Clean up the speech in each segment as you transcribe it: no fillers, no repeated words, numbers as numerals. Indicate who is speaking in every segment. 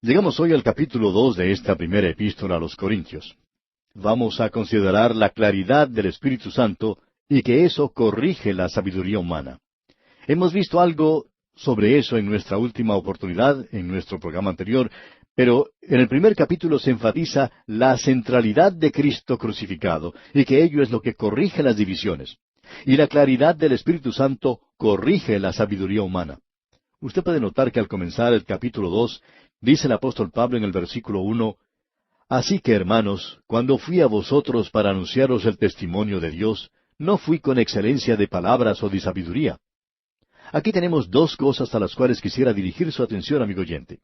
Speaker 1: Llegamos hoy al capítulo 2 de esta primera epístola a los Corintios. Vamos a considerar la claridad del Espíritu Santo y que eso corrige la sabiduría humana. Hemos visto algo sobre eso en nuestra última oportunidad, en nuestro programa anterior, pero en el primer capítulo se enfatiza la centralidad de Cristo crucificado y que ello es lo que corrige las divisiones. Y la claridad del Espíritu Santo corrige la sabiduría humana. Usted puede notar que al comenzar el capítulo 2, dice el apóstol Pablo en el versículo 1, Así que, hermanos, cuando fui a vosotros para anunciaros el testimonio de Dios, no fui con excelencia de palabras o de sabiduría. Aquí tenemos dos cosas a las cuales quisiera dirigir su atención, amigo oyente.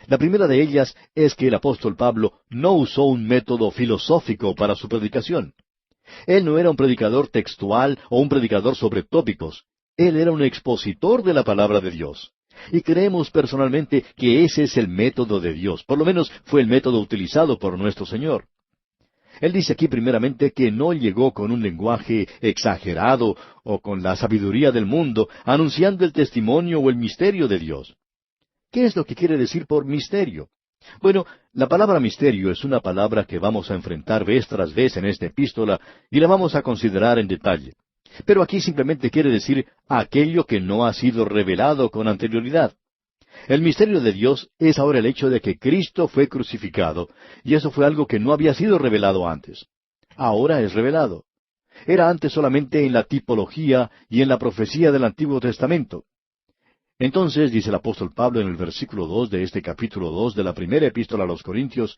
Speaker 1: La primera de ellas es que el apóstol Pablo no usó un método filosófico para su predicación. Él no era un predicador textual o un predicador sobre tópicos. Él era un expositor de la palabra de Dios. Y creemos personalmente que ese es el método de Dios. Por lo menos fue el método utilizado por nuestro Señor. Él dice aquí primeramente que no llegó con un lenguaje exagerado o con la sabiduría del mundo, anunciando el testimonio o el misterio de Dios. ¿Qué es lo que quiere decir por misterio? Bueno, la palabra misterio es una palabra que vamos a enfrentar vez tras vez en esta epístola y la vamos a considerar en detalle. Pero aquí simplemente quiere decir aquello que no ha sido revelado con anterioridad. El misterio de Dios es ahora el hecho de que Cristo fue crucificado, y eso fue algo que no había sido revelado antes. Ahora es revelado. Era antes solamente en la tipología y en la profecía del Antiguo Testamento. Entonces, dice el apóstol Pablo en el versículo 2 de este capítulo 2 de la primera epístola a los Corintios,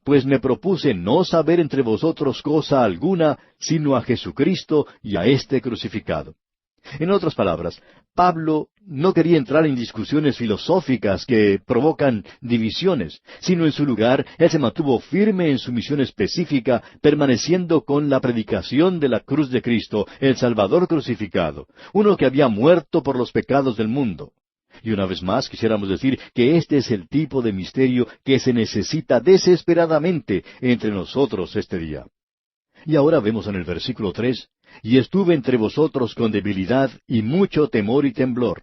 Speaker 1: pues me propuse no saber entre vosotros cosa alguna, sino a Jesucristo y a este crucificado. En otras palabras, Pablo no quería entrar en discusiones filosóficas que provocan divisiones, sino en su lugar, él se mantuvo firme en su misión específica, permaneciendo con la predicación de la cruz de Cristo, el Salvador crucificado, uno que había muerto por los pecados del mundo. Y una vez más quisiéramos decir que este es el tipo de misterio que se necesita desesperadamente entre nosotros este día. Y ahora vemos en el versículo 3, y estuve entre vosotros con debilidad y mucho temor y temblor.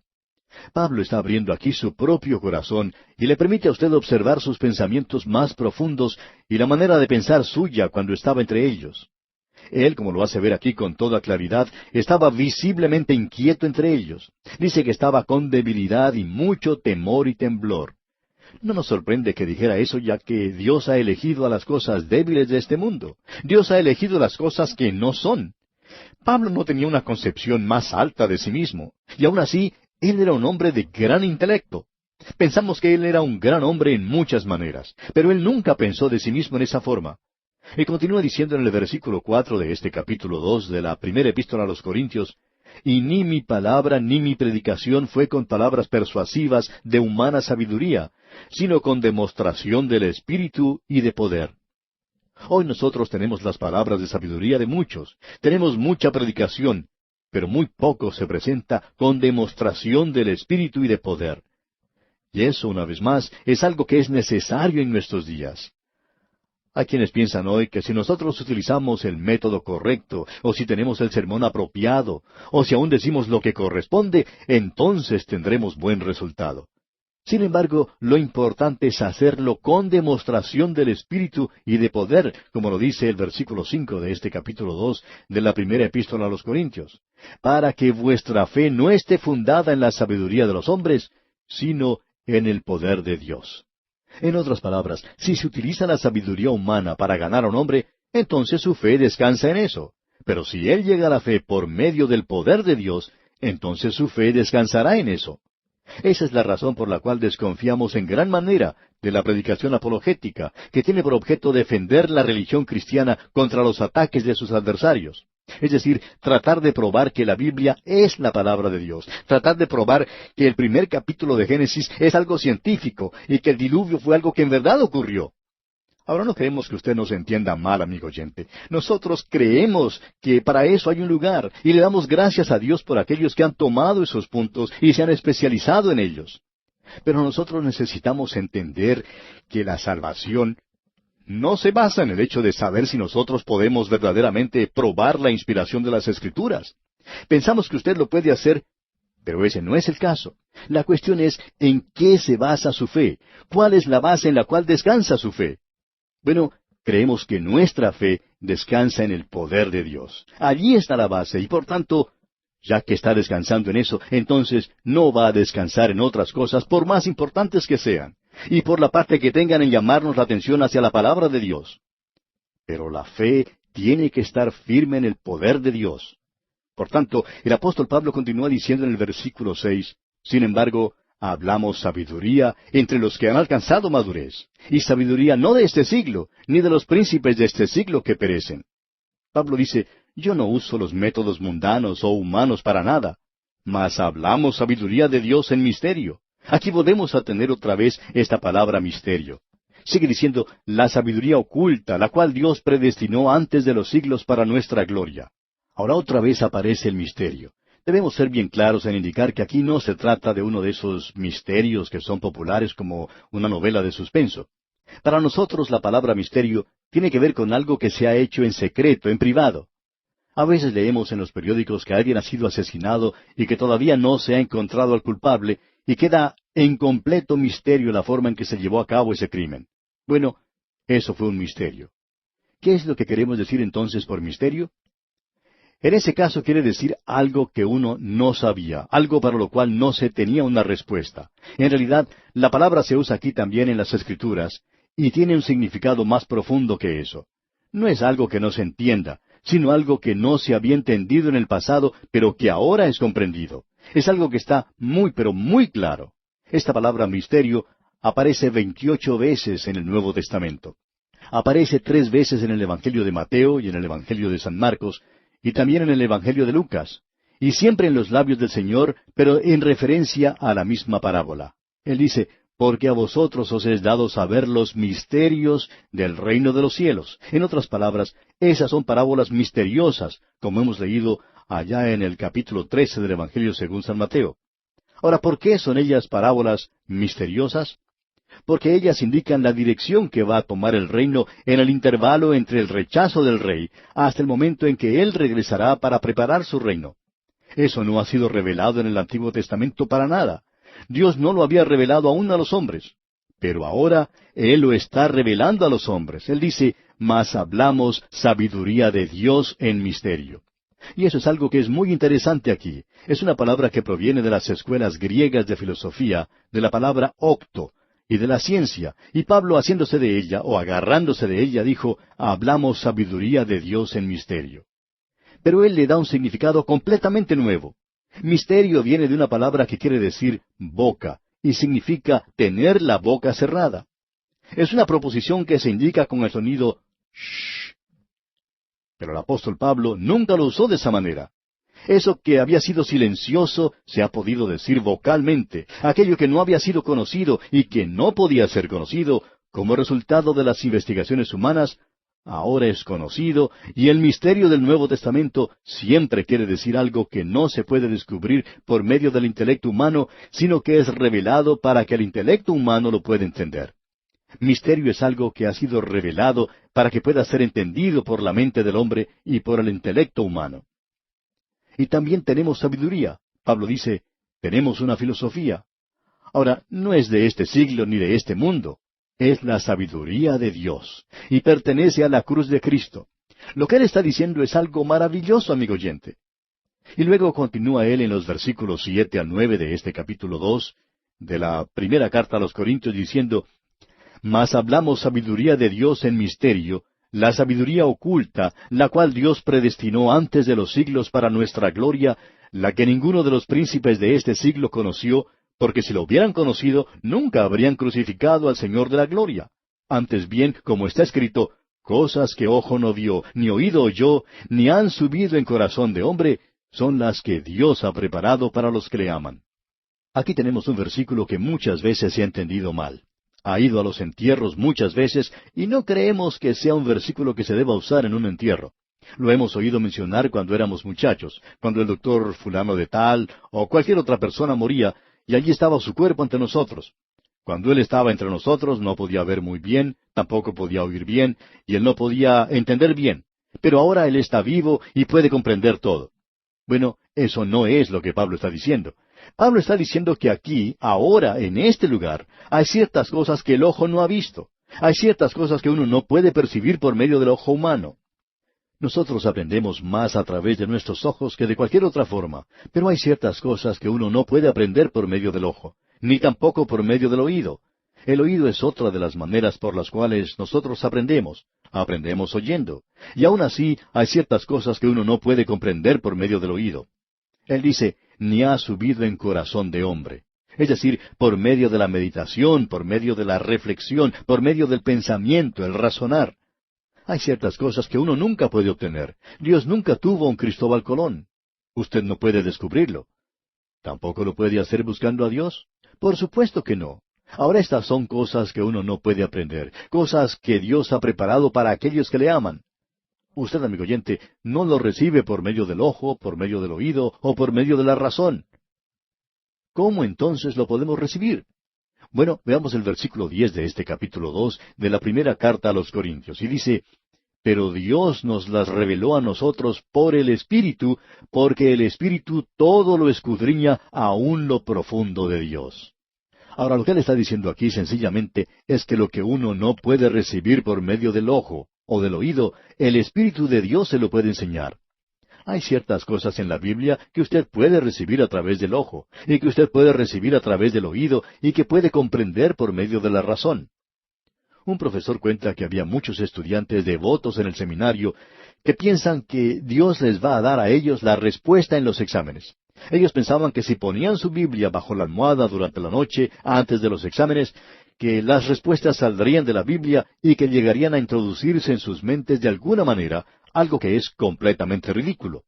Speaker 1: Pablo está abriendo aquí su propio corazón y le permite a usted observar sus pensamientos más profundos y la manera de pensar suya cuando estaba entre ellos. Él, como lo hace ver aquí con toda claridad, estaba visiblemente inquieto entre ellos. Dice que estaba con debilidad y mucho temor y temblor. No nos sorprende que dijera eso, ya que Dios ha elegido a las cosas débiles de este mundo. Dios ha elegido las cosas que no son. Pablo no tenía una concepción más alta de sí mismo, y aun así, él era un hombre de gran intelecto. Pensamos que él era un gran hombre en muchas maneras, pero él nunca pensó de sí mismo en esa forma. Y continúa diciendo en el versículo 4 de este capítulo 2 de la primera epístola a los Corintios, y ni mi palabra ni mi predicación fue con palabras persuasivas de humana sabiduría, sino con demostración del Espíritu y de poder. Hoy nosotros tenemos las palabras de sabiduría de muchos, tenemos mucha predicación, pero muy poco se presenta con demostración del Espíritu y de poder. Y eso, una vez más, es algo que es necesario en nuestros días. Hay quienes piensan hoy que si nosotros utilizamos el método correcto, o si tenemos el sermón apropiado, o si aún decimos lo que corresponde, entonces tendremos buen resultado. Sin embargo, lo importante es hacerlo con demostración del Espíritu y de poder, como lo dice el versículo 5 de este capítulo 2 de la primera epístola a los Corintios, para que vuestra fe no esté fundada en la sabiduría de los hombres, sino en el poder de Dios. En otras palabras, si se utiliza la sabiduría humana para ganar a un hombre, entonces su fe descansa en eso. Pero si él llega a la fe por medio del poder de Dios, entonces su fe descansará en eso. Esa es la razón por la cual desconfiamos en gran manera de la predicación apologética, que tiene por objeto defender la religión cristiana contra los ataques de sus adversarios. Es decir, tratar de probar que la Biblia es la palabra de Dios, tratar de probar que el primer capítulo de Génesis es algo científico y que el diluvio fue algo que en verdad ocurrió. Ahora no queremos que usted nos entienda mal, amigo oyente. Nosotros creemos que para eso hay un lugar y le damos gracias a Dios por aquellos que han tomado esos puntos y se han especializado en ellos. Pero nosotros necesitamos entender que la salvación no se basa en el hecho de saber si nosotros podemos verdaderamente probar la inspiración de las Escrituras. Pensamos que usted lo puede hacer Pero ese no es el caso. La cuestión es en qué se basa su fe. ¿Cuál es la base en la cual descansa su fe? Bueno, creemos que nuestra fe descansa en el poder de Dios. Allí está la base y por tanto, ya que está descansando en eso, entonces no va a descansar en otras cosas por más importantes que sean, y por la parte que tengan en llamarnos la atención hacia la palabra de Dios. Pero la fe tiene que estar firme en el poder de Dios. Por tanto, el apóstol Pablo continúa diciendo en el versículo 6, sin embargo, hablamos sabiduría entre los que han alcanzado madurez, y sabiduría no de este siglo, ni de los príncipes de este siglo que perecen. Pablo dice, yo no uso los métodos mundanos o humanos para nada, mas hablamos sabiduría de Dios en misterio. Aquí volvemos a tener otra vez esta palabra misterio. Sigue diciendo, la sabiduría oculta, la cual Dios predestinó antes de los siglos para nuestra gloria. Ahora otra vez aparece el misterio. Debemos ser bien claros en indicar que aquí no se trata de uno de esos misterios que son populares como una novela de suspenso. Para nosotros la palabra misterio tiene que ver con algo que se ha hecho en secreto, en privado. A veces leemos en los periódicos que alguien ha sido asesinado y que todavía no se ha encontrado al culpable y queda en completo misterio la forma en que se llevó a cabo ese crimen. Bueno, eso fue un misterio. ¿Qué es lo que queremos decir entonces por misterio? En ese caso quiere decir algo que uno no sabía, algo para lo cual no se tenía una respuesta. En realidad, la palabra se usa aquí también en las Escrituras y tiene un significado más profundo que eso. No es algo que no se entienda, sino algo que no se había entendido en el pasado, pero que ahora es comprendido. Es algo que está muy, pero muy claro. Esta palabra misterio aparece 28 veces en el Nuevo Testamento. Aparece 3 veces en el Evangelio de Mateo y en el Evangelio de San Marcos, y también en el Evangelio de Lucas, y siempre en los labios del Señor, pero en referencia a la misma parábola. Él dice, porque a vosotros os es dado saber los misterios del reino de los cielos. En otras palabras, esas son parábolas misteriosas, como hemos leído allá en el capítulo 13 del Evangelio según San Mateo. Ahora, ¿por qué son ellas parábolas misteriosas? Porque ellas indican la dirección que va a tomar el reino en el intervalo entre el rechazo del rey hasta el momento en que él regresará para preparar su reino. Eso no ha sido revelado en el Antiguo Testamento para nada. Dios no lo había revelado aún a los hombres. Pero ahora Él lo está revelando a los hombres. Él dice, mas hablamos sabiduría de Dios en misterio. Y eso es algo que es muy interesante aquí. Es una palabra que proviene de las escuelas griegas de filosofía, de la palabra octo, y de la ciencia. Y Pablo, haciéndose de ella, o agarrándose de ella, dijo, hablamos sabiduría de Dios en misterio. Pero él le da un significado completamente nuevo. Misterio viene de una palabra que quiere decir boca, y significa tener la boca cerrada. Es una proposición que se indica con el sonido shh. Pero el apóstol Pablo nunca lo usó de esa manera. Eso que había sido silencioso se ha podido decir vocalmente. Aquello que no había sido conocido y que no podía ser conocido como resultado de las investigaciones humanas, ahora es conocido, y el misterio del Nuevo Testamento siempre quiere decir algo que no se puede descubrir por medio del intelecto humano, sino que es revelado para que el intelecto humano lo pueda entender. Misterio es algo que ha sido revelado para que pueda ser entendido por la mente del hombre y por el intelecto humano. Y también tenemos sabiduría. Pablo dice, tenemos una filosofía. Ahora, no es de este siglo ni de este mundo. Es la sabiduría de Dios, y pertenece a la cruz de Cristo. Lo que él está diciendo es algo maravilloso, amigo oyente. Y luego continúa él en los versículos 7 al 9 de este capítulo 2, de la primera carta a los Corintios, diciendo, mas hablamos sabiduría de Dios en misterio, la sabiduría oculta, la cual Dios predestinó antes de los siglos para nuestra gloria, la que ninguno de los príncipes de este siglo conoció, porque si lo hubieran conocido, nunca habrían crucificado al Señor de la gloria. Antes bien, como está escrito, cosas que ojo no vio, ni oído oyó, ni han subido en corazón de hombre, son las que Dios ha preparado para los que le aman. Aquí tenemos un versículo que muchas veces se ha entendido mal. Ha ido a los entierros muchas veces y no creemos que sea un versículo que se deba usar en un entierro. Lo hemos oído mencionar cuando éramos muchachos, cuando el doctor fulano de tal o cualquier otra persona moría y allí estaba su cuerpo ante nosotros. Cuando él estaba entre nosotros no podía ver muy bien, tampoco podía oír bien y él no podía entender bien. Pero ahora él está vivo y puede comprender todo. Bueno, eso no es lo que Pablo está diciendo. Pablo está diciendo que aquí, ahora, en este lugar, hay ciertas cosas que el ojo no ha visto. Hay ciertas cosas que uno no puede percibir por medio del ojo humano. Nosotros aprendemos más a través de nuestros ojos que de cualquier otra forma, pero hay ciertas cosas que uno no puede aprender por medio del ojo, ni tampoco por medio del oído. El oído es otra de las maneras por las cuales nosotros aprendemos. Aprendemos oyendo. Y aún así hay ciertas cosas que uno no puede comprender por medio del oído. Él dice, ni ha subido en corazón de hombre. Es decir, por medio de la meditación, por medio de la reflexión, por medio del pensamiento, el razonar. Hay ciertas cosas que uno nunca puede obtener. Dios nunca tuvo un Cristóbal Colón. Usted no puede descubrirlo. ¿Tampoco lo puede hacer buscando a Dios? Por supuesto que no. Ahora estas son cosas que uno no puede aprender, cosas que Dios ha preparado para aquellos que le aman. Usted, amigo oyente, no lo recibe por medio del ojo, por medio del oído o por medio de la razón. ¿Cómo entonces lo podemos recibir? Bueno, veamos el versículo 10 de este capítulo 2 de la primera carta a los Corintios, y dice, pero Dios nos las reveló a nosotros por el Espíritu, porque el Espíritu todo lo escudriña aún lo profundo de Dios. Ahora, lo que él está diciendo aquí sencillamente es que lo que uno no puede recibir por medio del ojo o del oído, el Espíritu de Dios se lo puede enseñar. Hay ciertas cosas en la Biblia que usted puede recibir a través del ojo, y que usted puede recibir a través del oído, y que puede comprender por medio de la razón. Un profesor cuenta que había muchos estudiantes devotos en el seminario que piensan que Dios les va a dar a ellos la respuesta en los exámenes. Ellos pensaban que si ponían su Biblia bajo la almohada durante la noche, antes de los exámenes, que las respuestas saldrían de la Biblia y que llegarían a introducirse en sus mentes de alguna manera, algo que es completamente ridículo.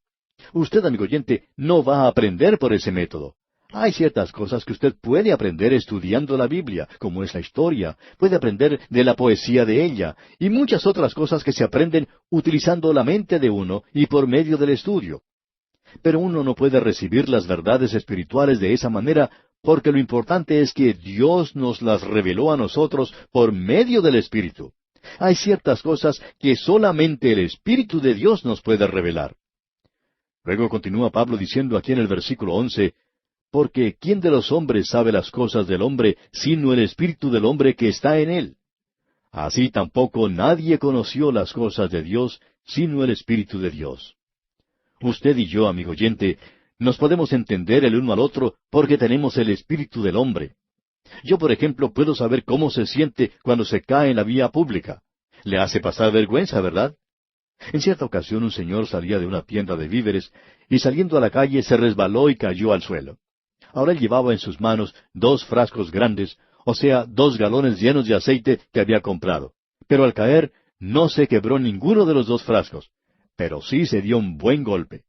Speaker 1: Usted, amigo oyente, no va a aprender por ese método. Hay ciertas cosas que usted puede aprender estudiando la Biblia, como es la historia, puede aprender de la poesía de ella, y muchas otras cosas que se aprenden utilizando la mente de uno y por medio del estudio. Pero uno no puede recibir las verdades espirituales de esa manera, porque lo importante es que Dios nos las reveló a nosotros por medio del Espíritu. Hay ciertas cosas que solamente el Espíritu de Dios nos puede revelar. Luego continúa Pablo diciendo aquí en el versículo 11, porque ¿quién de los hombres sabe las cosas del hombre, sino el Espíritu del hombre que está en él? Así tampoco nadie conoció las cosas de Dios, sino el Espíritu de Dios. Usted y yo, amigo oyente, nos podemos entender el uno al otro porque tenemos el espíritu del hombre. Yo, por ejemplo, puedo saber cómo se siente cuando se cae en la vía pública. Le hace pasar vergüenza, ¿verdad? En cierta ocasión un señor salía de una tienda de víveres y saliendo a la calle se resbaló y cayó al suelo. Ahora él llevaba en sus manos 2 frascos grandes, o sea, 2 galones llenos de aceite que había comprado. Pero al caer no se quebró ninguno de los 2 frascos, pero sí se dio un buen golpe.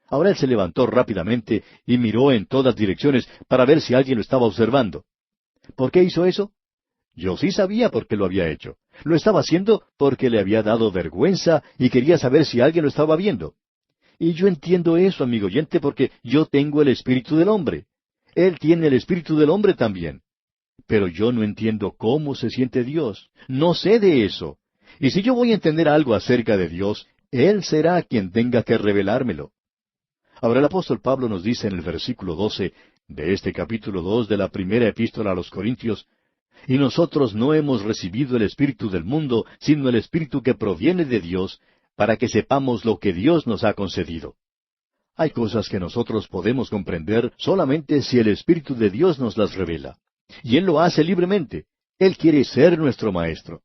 Speaker 1: Ahora él se levantó rápidamente y miró en todas direcciones para ver si alguien lo estaba observando. ¿Por qué hizo eso? Yo sí sabía por qué lo había hecho. Lo estaba haciendo porque le había dado vergüenza y quería saber si alguien lo estaba viendo. Y yo entiendo eso, amigo oyente, porque yo tengo el espíritu del hombre. Él tiene el espíritu del hombre también. Pero yo no entiendo cómo se siente Dios. No sé de eso. Y si yo voy a entender algo acerca de Dios, Él será quien tenga que revelármelo. Ahora el apóstol Pablo nos dice en el versículo 12 de este capítulo 2 de la primera epístola a los Corintios, y nosotros no hemos recibido el espíritu del mundo, sino el espíritu que proviene de Dios, para que sepamos lo que Dios nos ha concedido. Hay cosas que nosotros podemos comprender solamente si el Espíritu de Dios nos las revela. Y Él lo hace libremente. Él quiere ser nuestro Maestro.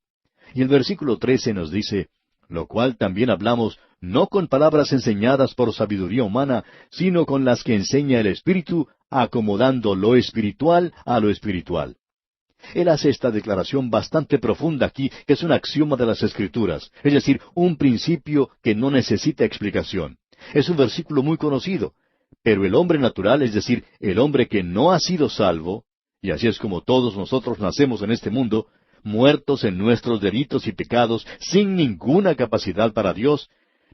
Speaker 1: Y el versículo 13 nos dice, lo cual también hablamos no con palabras enseñadas por sabiduría humana, sino con las que enseña el Espíritu, acomodando lo espiritual a lo espiritual. Él hace esta declaración bastante profunda aquí, que es un axioma de las Escrituras, es decir, un principio que no necesita explicación. Es un versículo muy conocido, pero el hombre natural, es decir, el hombre que no ha sido salvo, y así es como todos nosotros nacemos en este mundo, muertos en nuestros delitos y pecados, sin ninguna capacidad para Dios,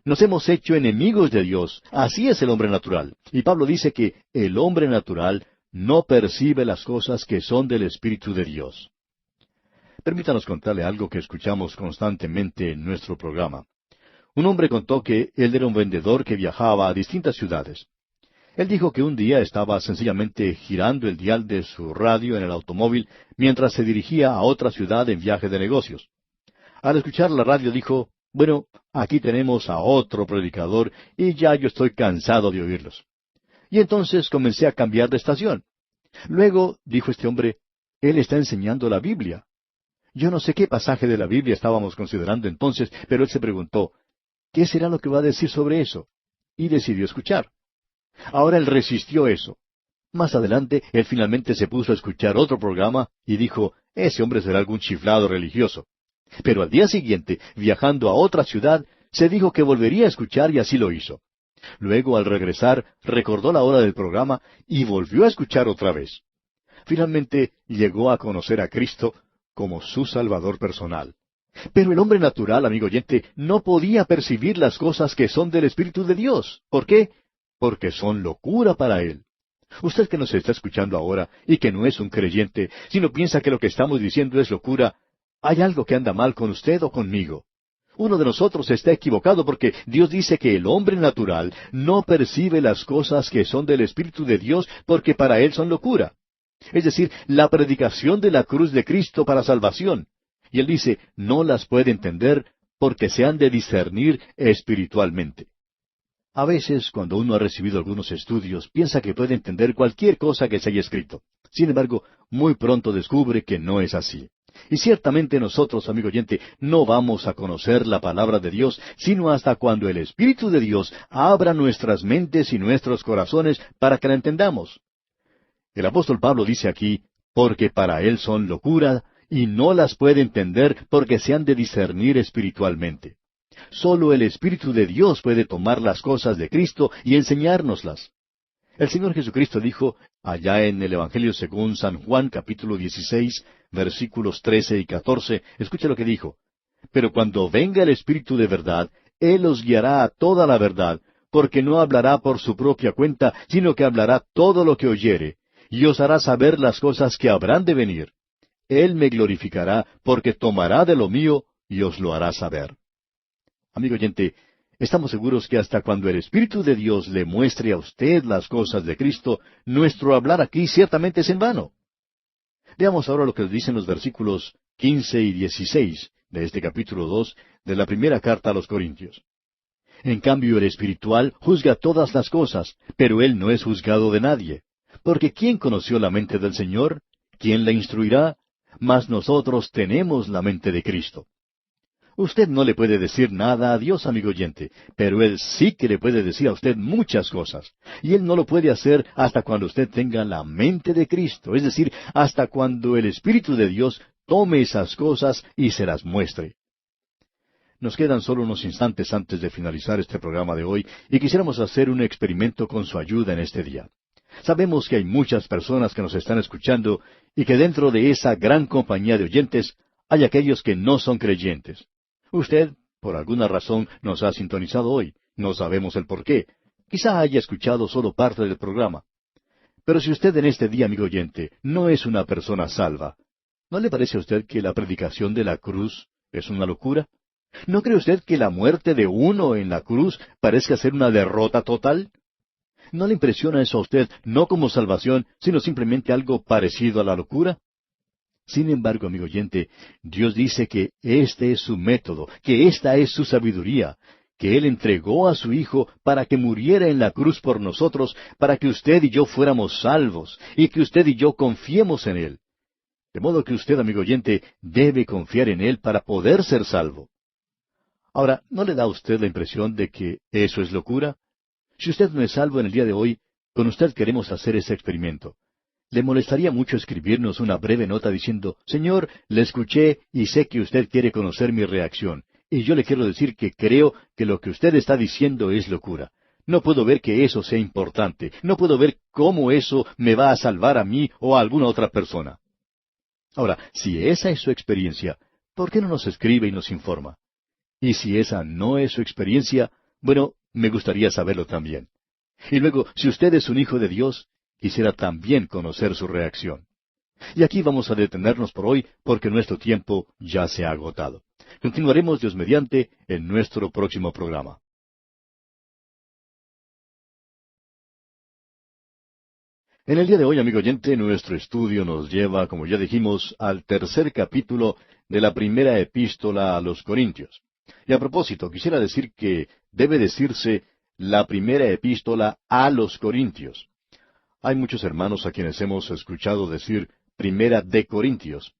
Speaker 1: nos hemos hecho enemigos de Dios. Así es el hombre natural. Y Pablo dice que el hombre natural no percibe las cosas que son del Espíritu de Dios. Permítanos contarle algo que escuchamos constantemente en nuestro programa. Un hombre contó que él era un vendedor que viajaba a distintas ciudades. Él dijo que un día estaba sencillamente girando el dial de su radio en el automóvil mientras se dirigía a otra ciudad en viaje de negocios. Al escuchar la radio dijo, bueno, aquí tenemos a otro predicador y ya yo estoy cansado de oírlos. Y entonces comencé a cambiar de estación. Luego, dijo este hombre, él está enseñando la Biblia. Yo no sé qué pasaje de la Biblia estábamos considerando entonces, pero él se preguntó, ¿qué será lo que va a decir sobre eso? Y decidió escuchar. Ahora él resistió eso. Más adelante, él finalmente se puso a escuchar otro programa y dijo, ese hombre será algún chiflado religioso. Pero al día siguiente, viajando a otra ciudad, se dijo que volvería a escuchar y así lo hizo. Luego, al regresar, recordó la hora del programa y volvió a escuchar otra vez. Finalmente, llegó a conocer a Cristo como su Salvador personal. Pero el hombre natural, amigo oyente, no podía percibir las cosas que son del Espíritu de Dios. ¿Por qué? Porque son locura para él. Usted que nos está escuchando ahora y que no es un creyente, sino piensa que lo que estamos diciendo es locura, hay algo que anda mal con usted o conmigo. Uno de nosotros está equivocado porque Dios dice que el hombre natural no percibe las cosas que son del Espíritu de Dios porque para él son locura. Es decir, la predicación de la cruz de Cristo para salvación. Y él dice, no las puede entender porque se han de discernir espiritualmente. A veces, cuando uno ha recibido algunos estudios, piensa que puede entender cualquier cosa que se haya escrito. Sin embargo, muy pronto descubre que no es así. Y ciertamente nosotros, amigo oyente, no vamos a conocer la palabra de Dios, sino hasta cuando el Espíritu de Dios abra nuestras mentes y nuestros corazones para que la entendamos. El apóstol Pablo dice aquí, porque para él son locura, y no las puede entender porque se han de discernir espiritualmente. Solo el Espíritu de Dios puede tomar las cosas de Cristo y enseñárnoslas. El Señor Jesucristo dijo, allá en el Evangelio según San Juan, capítulo 16, versículos 13 y 14, escuche lo que dijo. Pero cuando venga el Espíritu de verdad, Él os guiará a toda la verdad, porque no hablará por su propia cuenta, sino que hablará todo lo que oyere, y os hará saber las cosas que habrán de venir. Él me glorificará, porque tomará de lo mío y os lo hará saber. Amigo oyente, estamos seguros que hasta cuando el Espíritu de Dios le muestre a usted las cosas de Cristo, nuestro hablar aquí ciertamente es en vano. Veamos ahora lo que dicen los versículos 15 y 16 de este capítulo 2 de la primera carta a los Corintios. En cambio, el espiritual juzga todas las cosas, pero él no es juzgado de nadie. Porque ¿quién conoció la mente del Señor? ¿Quién la instruirá? Mas nosotros tenemos la mente de Cristo. Usted no le puede decir nada a Dios, amigo oyente, pero Él sí que le puede decir a usted muchas cosas. Y Él no lo puede hacer hasta cuando usted tenga la mente de Cristo, es decir, hasta cuando el Espíritu de Dios tome esas cosas y se las muestre. Nos quedan solo unos instantes antes de finalizar este programa de hoy y quisiéramos hacer un experimento con su ayuda en este día. Sabemos que hay muchas personas que nos están escuchando y que dentro de esa gran compañía de oyentes hay aquellos que no son creyentes. Usted, por alguna razón, nos ha sintonizado hoy. No sabemos el por qué. Quizá haya escuchado solo parte del programa. Pero si usted en este día, amigo oyente, no es una persona salva, ¿no le parece a usted que la predicación de la cruz es una locura? ¿No cree usted que la muerte de uno en la cruz parezca ser una derrota total? ¿No le impresiona eso a usted no como salvación, sino simplemente algo parecido a la locura? Sin embargo, amigo oyente, Dios dice que este es su método, que esta es su sabiduría, que Él entregó a su Hijo para que muriera en la cruz por nosotros, para que usted y yo fuéramos salvos, y que usted y yo confiemos en Él. De modo que usted, amigo oyente, debe confiar en Él para poder ser salvo. Ahora, ¿no le da a usted la impresión de que eso es locura? Si usted no es salvo en el día de hoy, con usted queremos hacer ese experimento. ¿Le molestaría mucho escribirnos una breve nota diciendo, Señor, le escuché y sé que usted quiere conocer mi reacción, y yo le quiero decir que creo que lo que usted está diciendo es locura? No puedo ver que eso sea importante, no puedo ver cómo eso me va a salvar a mí o a alguna otra persona. Ahora, si esa es su experiencia, ¿por qué no nos escribe y nos informa? Y si esa no es su experiencia, bueno, me gustaría saberlo también. Y luego, si usted es un hijo de Dios, quisiera también conocer su reacción. Y aquí vamos a detenernos por hoy porque nuestro tiempo ya se ha agotado. Continuaremos, Dios mediante, en nuestro próximo programa. En el día de hoy, amigo oyente, nuestro estudio nos lleva, como ya dijimos, al tercer capítulo de la primera epístola a los Corintios. Y a propósito, quisiera decir que debe decirse la primera epístola a los Corintios. Hay muchos hermanos a quienes hemos escuchado decir primera de Corintios.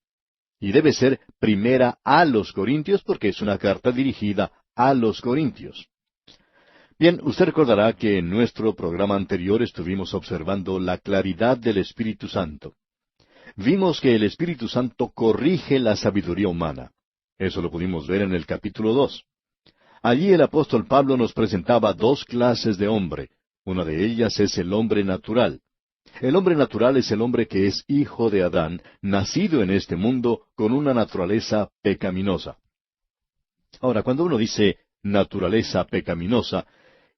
Speaker 1: Y debe ser primera a los Corintios porque es una carta dirigida a los Corintios. Bien, usted recordará que en nuestro programa anterior estuvimos observando la claridad del Espíritu Santo. Vimos que el Espíritu Santo corrige la sabiduría humana. Eso lo pudimos ver en el capítulo 2. Allí el apóstol Pablo nos presentaba dos clases de hombre. Una de ellas es el hombre natural. El hombre natural es el hombre que es hijo de Adán, nacido en este mundo con una naturaleza pecaminosa. Ahora, cuando uno dice naturaleza pecaminosa,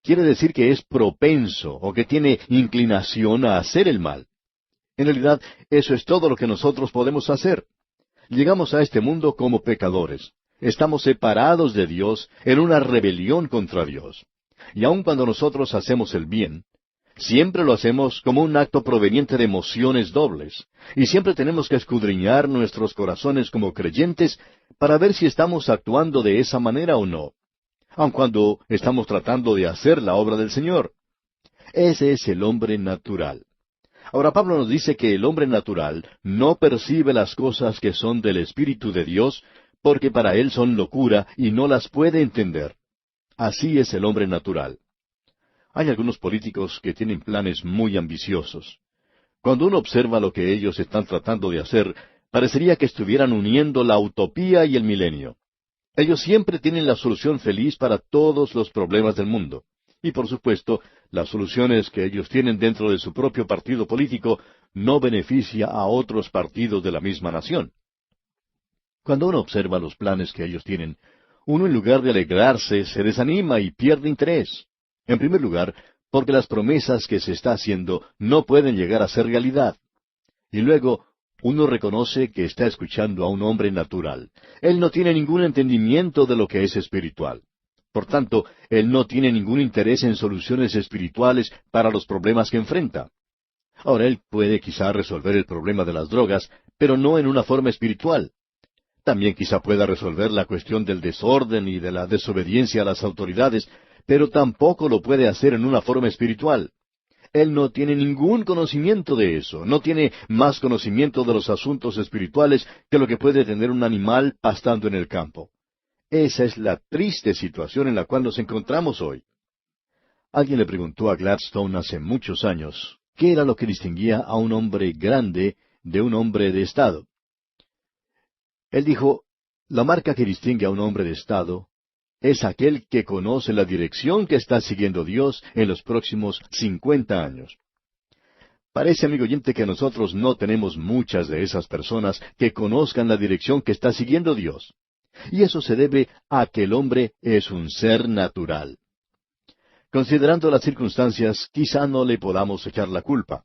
Speaker 1: quiere decir que es propenso o que tiene inclinación a hacer el mal. En realidad, eso es todo lo que nosotros podemos hacer. Llegamos a este mundo como pecadores. Estamos separados de Dios en una rebelión contra Dios. Y aun cuando nosotros hacemos el bien, siempre lo hacemos como un acto proveniente de emociones dobles. Y siempre tenemos que escudriñar nuestros corazones como creyentes para ver si estamos actuando de esa manera o no, aun cuando estamos tratando de hacer la obra del Señor. Ese es el hombre natural. Ahora Pablo nos dice que el hombre natural no percibe las cosas que son del Espíritu de Dios, porque para él son locura y no las puede entender. Así es el hombre natural. Hay algunos políticos que tienen planes muy ambiciosos. Cuando uno observa lo que ellos están tratando de hacer, parecería que estuvieran uniendo la utopía y el milenio. Ellos siempre tienen la solución feliz para todos los problemas del mundo. Y por supuesto, las soluciones que ellos tienen dentro de su propio partido político no beneficia a otros partidos de la misma nación. Cuando uno observa los planes que ellos tienen, uno en lugar de alegrarse se desanima y pierde interés. En primer lugar, porque las promesas que se está haciendo no pueden llegar a ser realidad. Y luego, uno reconoce que está escuchando a un hombre natural. Él no tiene ningún entendimiento de lo que es espiritual. Por tanto, él no tiene ningún interés en soluciones espirituales para los problemas que enfrenta. Ahora, él puede quizá resolver el problema de las drogas, pero no en una forma espiritual. También quizá pueda resolver la cuestión del desorden y de la desobediencia a las autoridades, pero tampoco lo puede hacer en una forma espiritual. Él no tiene ningún conocimiento de eso, no tiene más conocimiento de los asuntos espirituales que lo que puede tener un animal pastando en el campo. Esa es la triste situación en la cual nos encontramos hoy. Alguien le preguntó a Gladstone hace muchos años qué era lo que distinguía a un hombre grande de un hombre de Estado. Él dijo, la marca que distingue a un hombre de Estado es aquel que conoce la dirección que está siguiendo Dios en los próximos 50 años. Parece, amigo oyente, que nosotros no tenemos muchas de esas personas que conozcan la dirección que está siguiendo Dios. Y eso se debe a que el hombre es un ser natural. Considerando las circunstancias, quizá no le podamos echar la culpa.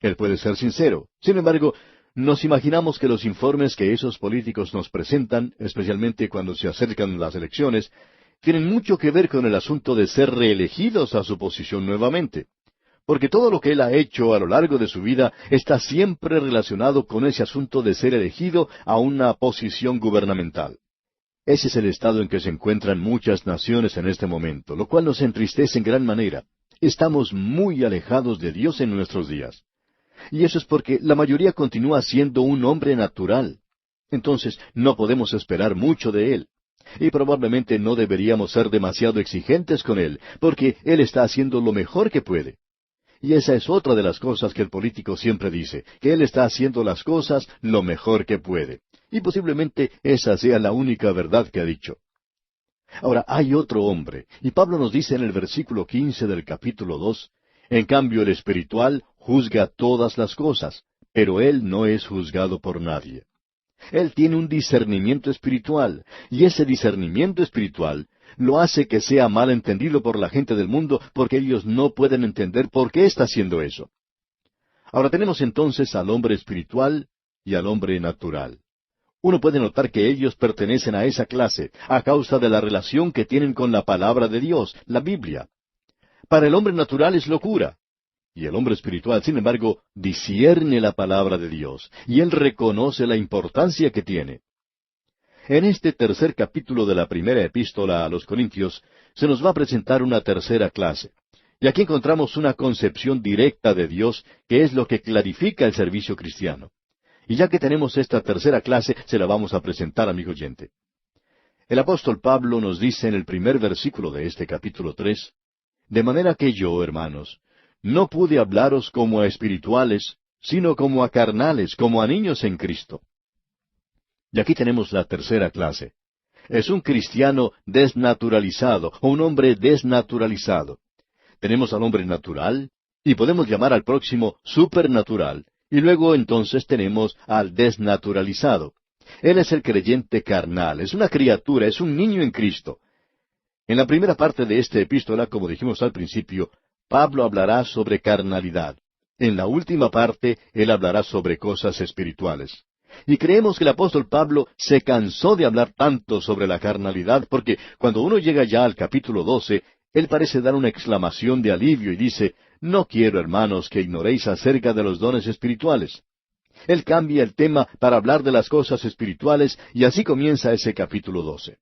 Speaker 1: Él puede ser sincero. Sin embargo, nos imaginamos que los informes que esos políticos nos presentan, especialmente cuando se acercan las elecciones, tienen mucho que ver con el asunto de ser reelegidos a su posición nuevamente. Porque todo lo que él ha hecho a lo largo de su vida está siempre relacionado con ese asunto de ser elegido a una posición gubernamental. Ese es el estado en que se encuentran muchas naciones en este momento, lo cual nos entristece en gran manera. Estamos muy alejados de Dios en nuestros días. Y eso es porque la mayoría continúa siendo un hombre natural. Entonces, no podemos esperar mucho de él. Y probablemente no deberíamos ser demasiado exigentes con él, porque él está haciendo lo mejor que puede. Y esa es otra de las cosas que el político siempre dice, que él está haciendo las cosas lo mejor que puede. Y posiblemente esa sea la única verdad que ha dicho. Ahora, hay otro hombre, y Pablo nos dice en el versículo 15 del capítulo 2, en cambio el espiritual juzga todas las cosas, pero él no es juzgado por nadie. Él tiene un discernimiento espiritual, y ese discernimiento espiritual lo hace que sea mal entendido por la gente del mundo, porque ellos no pueden entender por qué está haciendo eso. Ahora tenemos entonces al hombre espiritual y al hombre natural. Uno puede notar que ellos pertenecen a esa clase, a causa de la relación que tienen con la palabra de Dios, la Biblia. Para el hombre natural es locura. Y el hombre espiritual, sin embargo, discierne la palabra de Dios, y él reconoce la importancia que tiene. En este tercer capítulo de la primera epístola a los Corintios, se nos va a presentar una tercera clase. Y aquí encontramos una concepción directa de Dios, que es lo que clarifica el servicio cristiano. Y ya que tenemos esta tercera clase, se la vamos a presentar, amigo oyente. El apóstol Pablo nos dice en el primer versículo de este capítulo 3, de manera que yo, hermanos, no pude hablaros como a espirituales, sino como a carnales, como a niños en Cristo. Y aquí tenemos la tercera clase. Es un cristiano desnaturalizado, o un hombre desnaturalizado. Tenemos al hombre natural, y podemos llamar al próximo supernatural, y luego entonces tenemos al desnaturalizado. Él es el creyente carnal, es una criatura, es un niño en Cristo. En la primera parte de esta epístola, como dijimos al principio, Pablo hablará sobre carnalidad. En la última parte, él hablará sobre cosas espirituales. Y creemos que el apóstol Pablo se cansó de hablar tanto sobre la carnalidad, porque cuando uno llega ya al capítulo 12, él parece dar una exclamación de alivio y dice, no quiero, hermanos, que ignoréis acerca de los dones espirituales. Él cambia el tema para hablar de las cosas espirituales, y así comienza ese capítulo 12.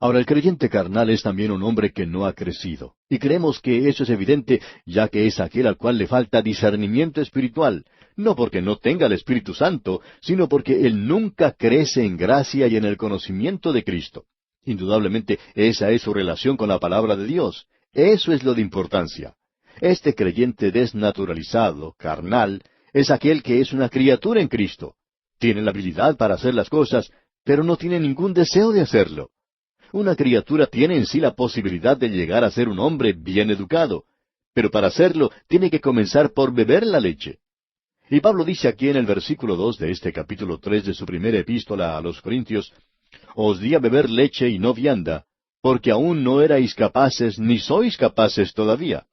Speaker 1: Ahora, el creyente carnal es también un hombre que no ha crecido. Y creemos que eso es evidente, ya que es aquel al cual le falta discernimiento espiritual, no porque no tenga el Espíritu Santo, sino porque él nunca crece en gracia y en el conocimiento de Cristo. Indudablemente, esa es su relación con la palabra de Dios. Eso es lo de importancia. Este creyente desnaturalizado, carnal, es aquel que es una criatura en Cristo. Tiene la habilidad para hacer las cosas, pero no tiene ningún deseo de hacerlo. Una criatura tiene en sí la posibilidad de llegar a ser un hombre bien educado, pero para hacerlo tiene que comenzar por beber la leche. Y Pablo dice aquí en el versículo 2 de este capítulo 3 de su primera epístola a los Corintios, «Os di a beber leche y no vianda, porque aún no erais capaces, ni sois capaces todavía».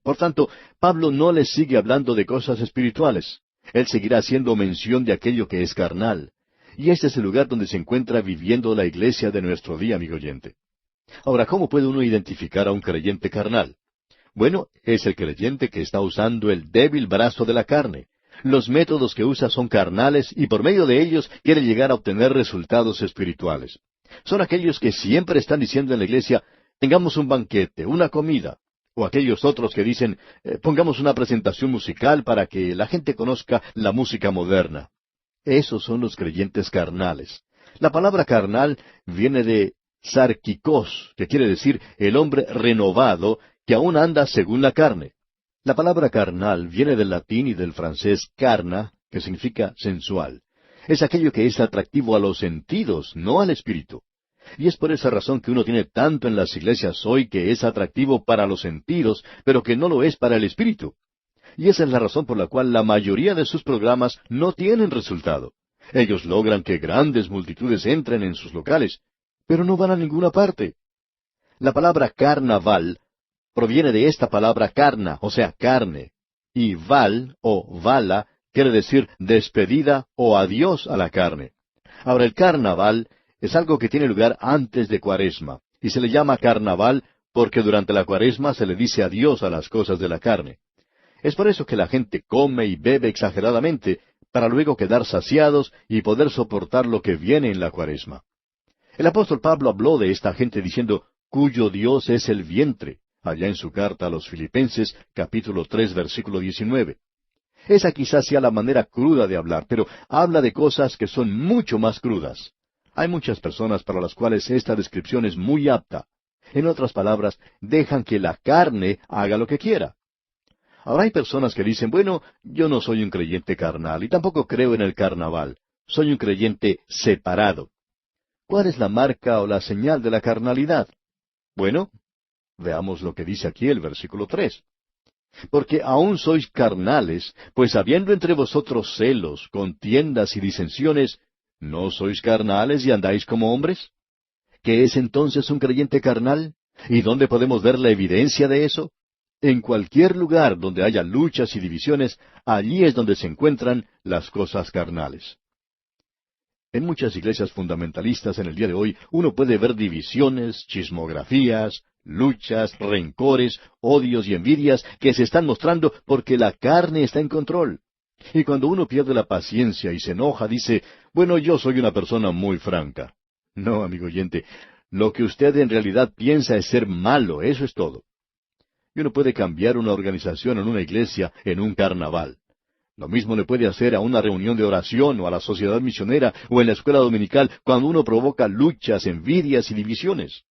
Speaker 1: Por tanto, Pablo no les sigue hablando de cosas espirituales. Él seguirá haciendo mención de aquello que es carnal. Y este es el lugar donde se encuentra viviendo la iglesia de nuestro día, amigo oyente. Ahora, ¿cómo puede uno identificar a un creyente carnal? Bueno, es el creyente que está usando el débil brazo de la carne. Los métodos que usa son carnales y por medio de ellos quiere llegar a obtener resultados espirituales. Son aquellos que siempre están diciendo en la iglesia, tengamos un banquete, una comida. O aquellos otros que dicen, pongamos una presentación musical para que la gente conozca la música moderna. Esos son los creyentes carnales. La palabra carnal viene de sarkikos, que quiere decir el hombre renovado que aún anda según la carne. La palabra carnal viene del latín y del francés carna, que significa sensual. Es aquello que es atractivo a los sentidos, no al espíritu. Y es por esa razón que uno tiene tanto en las iglesias hoy que es atractivo para los sentidos, pero que no lo es para el espíritu. Y esa es la razón por la cual la mayoría de sus programas no tienen resultado. Ellos logran que grandes multitudes entren en sus locales, pero no van a ninguna parte. La palabra carnaval proviene de esta palabra carna, o sea, carne. Y val, o vala, quiere decir despedida o adiós a la carne. Ahora, el carnaval es algo que tiene lugar antes de Cuaresma, y se le llama carnaval porque durante la Cuaresma se le dice adiós a las cosas de la carne. Es por eso que la gente come y bebe exageradamente, para luego quedar saciados y poder soportar lo que viene en la Cuaresma. El apóstol Pablo habló de esta gente diciendo, cuyo Dios es el vientre, allá en su carta a los Filipenses, capítulo 3, versículo 19. Esa quizás sea la manera cruda de hablar, pero habla de cosas que son mucho más crudas. Hay muchas personas para las cuales esta descripción es muy apta. En otras palabras, dejan que la carne haga lo que quiera. Ahora hay personas que dicen, bueno, yo no soy un creyente carnal y tampoco creo en el carnaval. Soy un creyente separado. ¿Cuál es la marca o la señal de la carnalidad? Bueno, veamos lo que dice aquí el versículo 3. Porque aún sois carnales, pues habiendo entre vosotros celos, contiendas y disensiones, ¿no sois carnales y andáis como hombres? ¿Qué es entonces un creyente carnal? ¿Y dónde podemos ver la evidencia de eso? En cualquier lugar donde haya luchas y divisiones, allí es donde se encuentran las cosas carnales. En muchas iglesias fundamentalistas en el día de hoy, uno puede ver divisiones, chismografías, luchas, rencores, odios y envidias que se están mostrando porque la carne está en control. Y cuando uno pierde la paciencia y se enoja, dice, bueno, yo soy una persona muy franca. No, amigo oyente, lo que usted en realidad piensa es ser malo, eso es todo. Y uno puede cambiar una organización en una iglesia en un carnaval. Lo mismo le puede hacer a una reunión de oración o a la sociedad misionera o en la escuela dominical cuando uno provoca luchas, envidias y divisiones.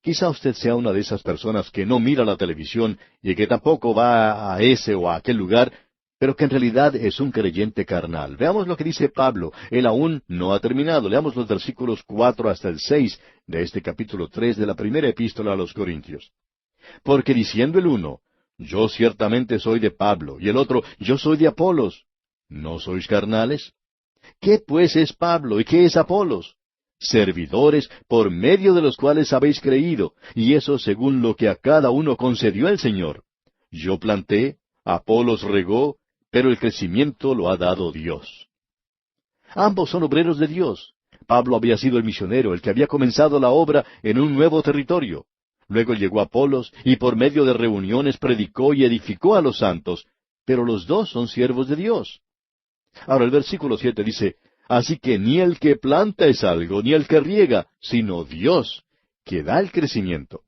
Speaker 1: Quizá usted sea una de esas personas que no mira la televisión y que tampoco va a ese o a aquel lugar, pero que en realidad es un creyente carnal. Veamos lo que dice Pablo. Él aún no ha terminado. Leamos los versículos 4 hasta el 6 de este capítulo 3 de la primera epístola a los Corintios. Porque diciendo el uno, yo ciertamente soy de Pablo, y el otro, yo soy de Apolos, ¿no sois carnales? ¿Qué pues es Pablo y qué es Apolos? Servidores por medio de los cuales habéis creído, y eso según lo que a cada uno concedió el Señor. Yo planté, Apolos regó, pero el crecimiento lo ha dado Dios. Ambos son obreros de Dios. Pablo había sido el misionero, el que había comenzado la obra en un nuevo territorio. Luego llegó Apolos, y por medio de reuniones predicó y edificó a los santos, pero los dos son siervos de Dios. Ahora el versículo 7 dice, así que ni el que planta es algo, ni el que riega, sino Dios, que da el crecimiento.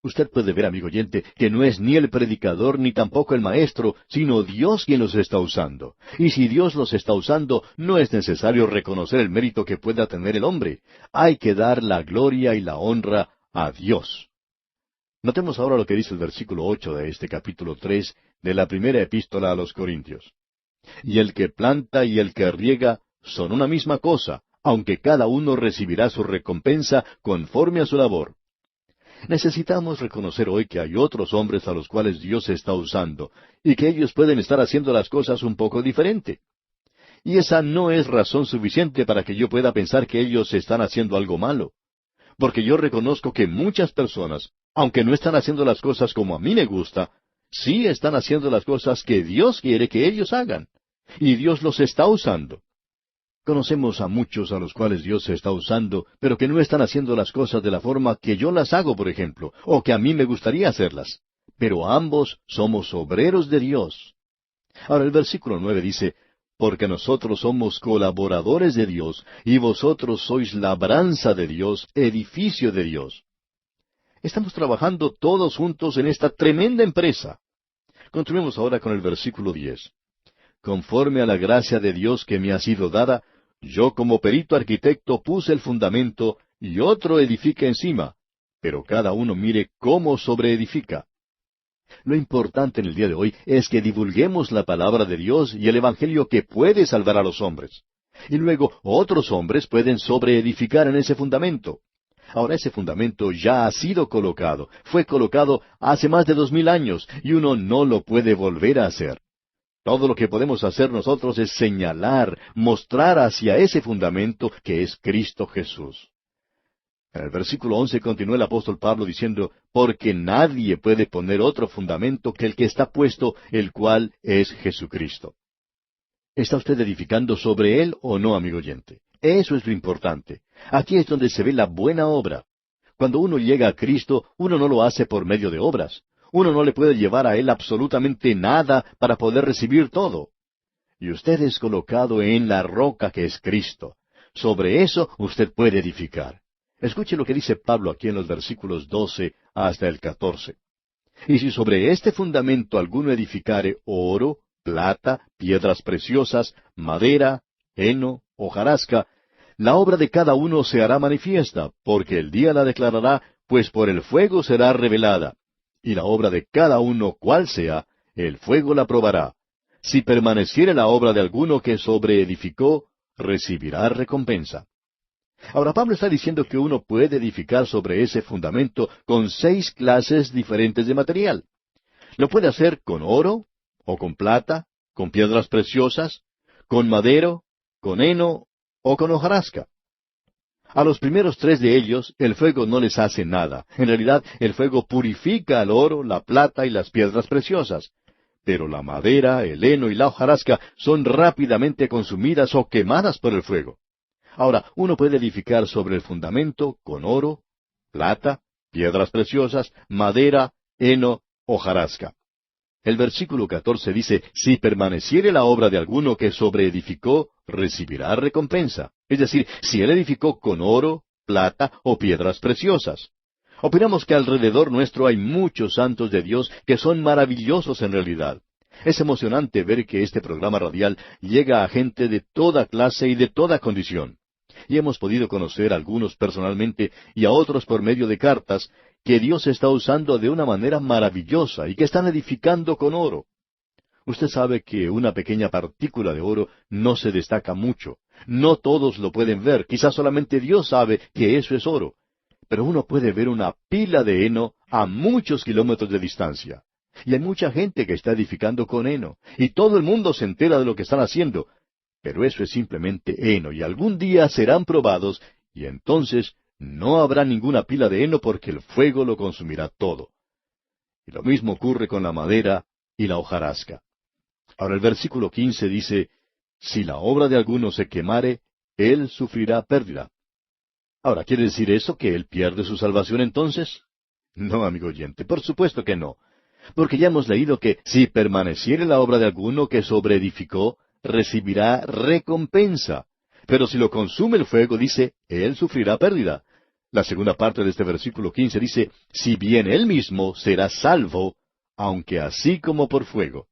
Speaker 1: Usted puede ver, amigo oyente, que no es ni el predicador ni tampoco el maestro, sino Dios quien los está usando. Y si Dios los está usando, no es necesario reconocer el mérito que pueda tener el hombre. Hay que dar la gloria y la honra a Dios. Notemos ahora lo que dice el versículo 8 de este capítulo 3 de la primera epístola a los Corintios. Y el que planta y el que riega son una misma cosa, aunque cada uno recibirá su recompensa conforme a su labor. Necesitamos reconocer hoy que hay otros hombres a los cuales Dios está usando, y que ellos pueden estar haciendo las cosas un poco diferente. Y esa no es razón suficiente para que yo pueda pensar que ellos están haciendo algo malo. Porque yo reconozco que muchas personas, aunque no están haciendo las cosas como a mí me gusta, sí están haciendo las cosas que Dios quiere que ellos hagan. Y Dios los está usando. Conocemos a muchos a los cuales Dios se está usando, pero que no están haciendo las cosas de la forma que yo las hago, por ejemplo, o que a mí me gustaría hacerlas. Pero ambos somos obreros de Dios. Ahora el versículo 9 dice, porque nosotros somos colaboradores de Dios, y vosotros sois labranza de Dios, edificio de Dios. Estamos trabajando todos juntos en esta tremenda empresa. Continuemos ahora con el versículo 10. Conforme a la gracia de Dios que me ha sido dada, yo como perito arquitecto puse el fundamento, y otro edifica encima, pero cada uno mire cómo sobreedifica. Lo importante en el día de hoy es que divulguemos la palabra de Dios y el Evangelio que puede salvar a los hombres. Y luego otros hombres pueden sobreedificar en ese fundamento. Ahora ese fundamento ya ha sido colocado, fue colocado hace más de 2000 años, y uno no lo puede volver a hacer. Todo lo que podemos hacer nosotros es señalar, mostrar hacia ese fundamento que es Cristo Jesús. En el versículo 11 continúa el apóstol Pablo diciendo, porque nadie puede poner otro fundamento que el que está puesto, el cual es Jesucristo. ¿Está usted edificando sobre él o no, amigo oyente? Eso es lo importante. Aquí es donde se ve la buena obra. Cuando uno llega a Cristo, uno no lo hace por medio de obras. Uno no le puede llevar a él absolutamente nada para poder recibir todo. Y usted es colocado en la roca que es Cristo. Sobre eso usted puede edificar. Escuche lo que dice Pablo aquí en los versículos 12 hasta el 14. Y si sobre este fundamento alguno edificare oro, plata, piedras preciosas, madera, heno, hojarasca, la obra de cada uno se hará manifiesta, porque el día la declarará, pues por el fuego será revelada. Y la obra de cada uno, cual sea, el fuego la probará. Si permaneciere la obra de alguno que sobreedificó, recibirá recompensa. Ahora Pablo está diciendo que uno puede edificar sobre ese fundamento con 6 clases diferentes de material. Lo puede hacer con oro, o con plata, con piedras preciosas, con madero, con heno, o con hojarasca. A los primeros 3 de ellos, el fuego no les hace nada. En realidad, el fuego purifica el oro, la plata y las piedras preciosas. Pero la madera, el heno y la hojarasca son rápidamente consumidas o quemadas por el fuego. Ahora, uno puede edificar sobre el fundamento con oro, plata, piedras preciosas, madera, heno, hojarasca. El versículo 14 dice, si permaneciere la obra de alguno que sobreedificó, recibirá recompensa. Es decir, si él edificó con oro, plata o piedras preciosas. Opinamos que alrededor nuestro hay muchos santos de Dios que son maravillosos en realidad. Es emocionante ver que este programa radial llega a gente de toda clase y de toda condición. Y hemos podido conocer a algunos personalmente y a otros por medio de cartas que Dios está usando de una manera maravillosa y que están edificando con oro. Usted sabe que una pequeña partícula de oro no se destaca mucho. No todos lo pueden ver. Quizás solamente Dios sabe que eso es oro. Pero uno puede ver una pila de heno a muchos kilómetros de distancia. Y hay mucha gente que está edificando con heno. Y todo el mundo se entera de lo que están haciendo. Pero eso es simplemente heno. Y algún día serán probados. Y entonces no habrá ninguna pila de heno porque el fuego lo consumirá todo. Y lo mismo ocurre con la madera y la hojarasca. Ahora el versículo 15 dice, si la obra de alguno se quemare, él sufrirá pérdida. Ahora, ¿quiere decir eso que él pierde su salvación entonces? No, amigo oyente, por supuesto que no. Porque ya hemos leído que si permaneciere la obra de alguno que sobreedificó, recibirá recompensa. Pero si lo consume el fuego, dice, él sufrirá pérdida. La segunda parte de este versículo 15 dice, si bien él mismo será salvo, aunque así como por fuego.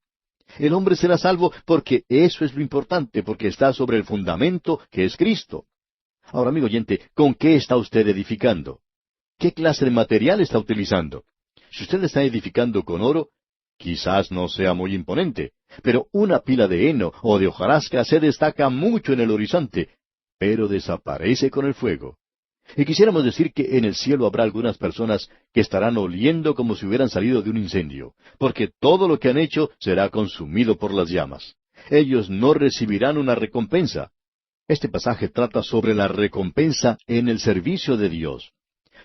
Speaker 1: El hombre será salvo porque eso es lo importante, porque está sobre el fundamento que es Cristo. Ahora, amigo oyente, ¿con qué está usted edificando? ¿Qué clase de material está utilizando? Si usted está edificando con oro, quizás no sea muy imponente, pero una pila de heno o de hojarasca se destaca mucho en el horizonte, pero desaparece con el fuego. Y quisiéramos decir que en el cielo habrá algunas personas que estarán oliendo como si hubieran salido de un incendio, porque todo lo que han hecho será consumido por las llamas. Ellos no recibirán una recompensa. Este pasaje trata sobre la recompensa en el servicio de Dios.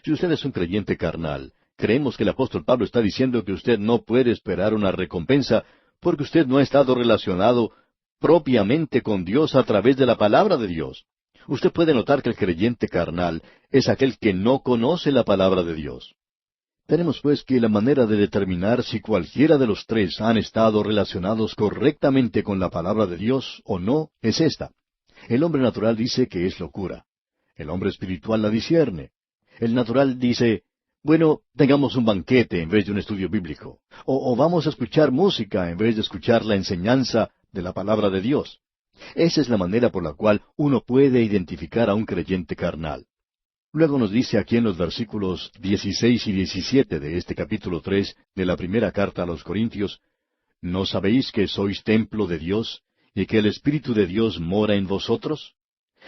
Speaker 1: Si usted es un creyente carnal, creemos que el apóstol Pablo está diciendo que usted no puede esperar una recompensa porque usted no ha estado relacionado propiamente con Dios a través de la palabra de Dios. Usted puede notar que el creyente carnal es aquel que no conoce la palabra de Dios. Tenemos pues que la manera de determinar si cualquiera de los tres han estado relacionados correctamente con la palabra de Dios o no es esta. El hombre natural dice que es locura. El hombre espiritual la discierne. El natural dice, bueno, tengamos un banquete en vez de un estudio bíblico. O vamos a escuchar música en vez de escuchar la enseñanza de la palabra de Dios. Esa es la manera por la cual uno puede identificar a un creyente carnal. Luego nos dice aquí en los versículos 16 y 17 de este capítulo 3 de la primera carta a los Corintios, ¿no sabéis que sois templo de Dios y que el Espíritu de Dios mora en vosotros?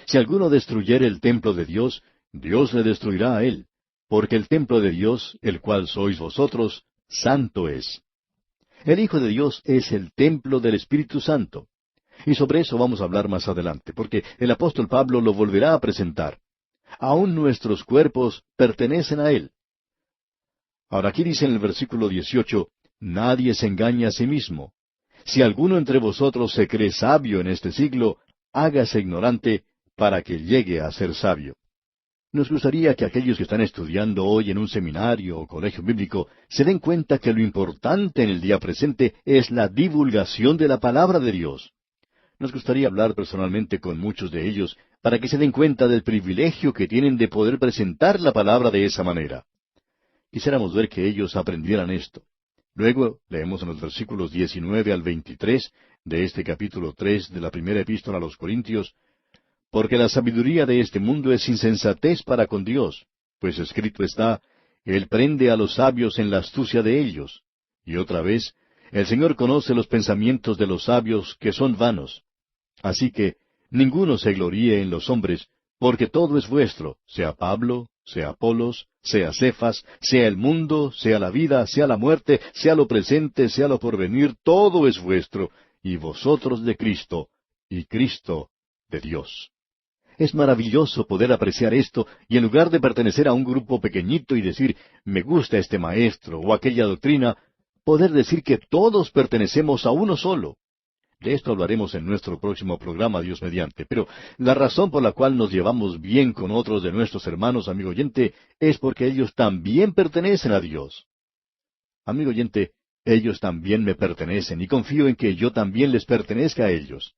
Speaker 1: Si alguno destruyere el templo de Dios, Dios le destruirá a él, porque el templo de Dios, el cual sois vosotros, santo es. El Hijo de Dios es el templo del Espíritu Santo. Y sobre eso vamos a hablar más adelante, porque el apóstol Pablo lo volverá a presentar. Aún nuestros cuerpos pertenecen a Él. Ahora aquí dice en el versículo 18, nadie se engaña a sí mismo. Si alguno entre vosotros se cree sabio en este siglo, hágase ignorante para que llegue a ser sabio. Nos gustaría que aquellos que están estudiando hoy en un seminario o colegio bíblico se den cuenta que lo importante en el día presente es la divulgación de la palabra de Dios. Nos gustaría hablar personalmente con muchos de ellos para que se den cuenta del privilegio que tienen de poder presentar la palabra de esa manera. Quisiéramos ver que ellos aprendieran esto. Luego leemos en los versículos 19 al 23 de este capítulo 3 de la primera epístola a los Corintios, porque la sabiduría de este mundo es insensatez para con Dios, pues escrito está, Él prende a los sabios en la astucia de ellos. Y otra vez, el Señor conoce los pensamientos de los sabios que son vanos. Así que ninguno se gloríe en los hombres, porque todo es vuestro, sea Pablo, sea Apolos, sea Cefas, sea el mundo, sea la vida, sea la muerte, sea lo presente, sea lo porvenir, todo es vuestro, y vosotros de Cristo, y Cristo de Dios. Es maravilloso poder apreciar esto, y en lugar de pertenecer a un grupo pequeñito y decir, me gusta este maestro o aquella doctrina, poder decir que todos pertenecemos a uno solo. De esto hablaremos en nuestro próximo programa, Dios mediante. Pero la razón por la cual nos llevamos bien con otros de nuestros hermanos, amigo oyente, es porque ellos también pertenecen a Dios. Amigo oyente, ellos también me pertenecen y confío en que yo también les pertenezca a ellos.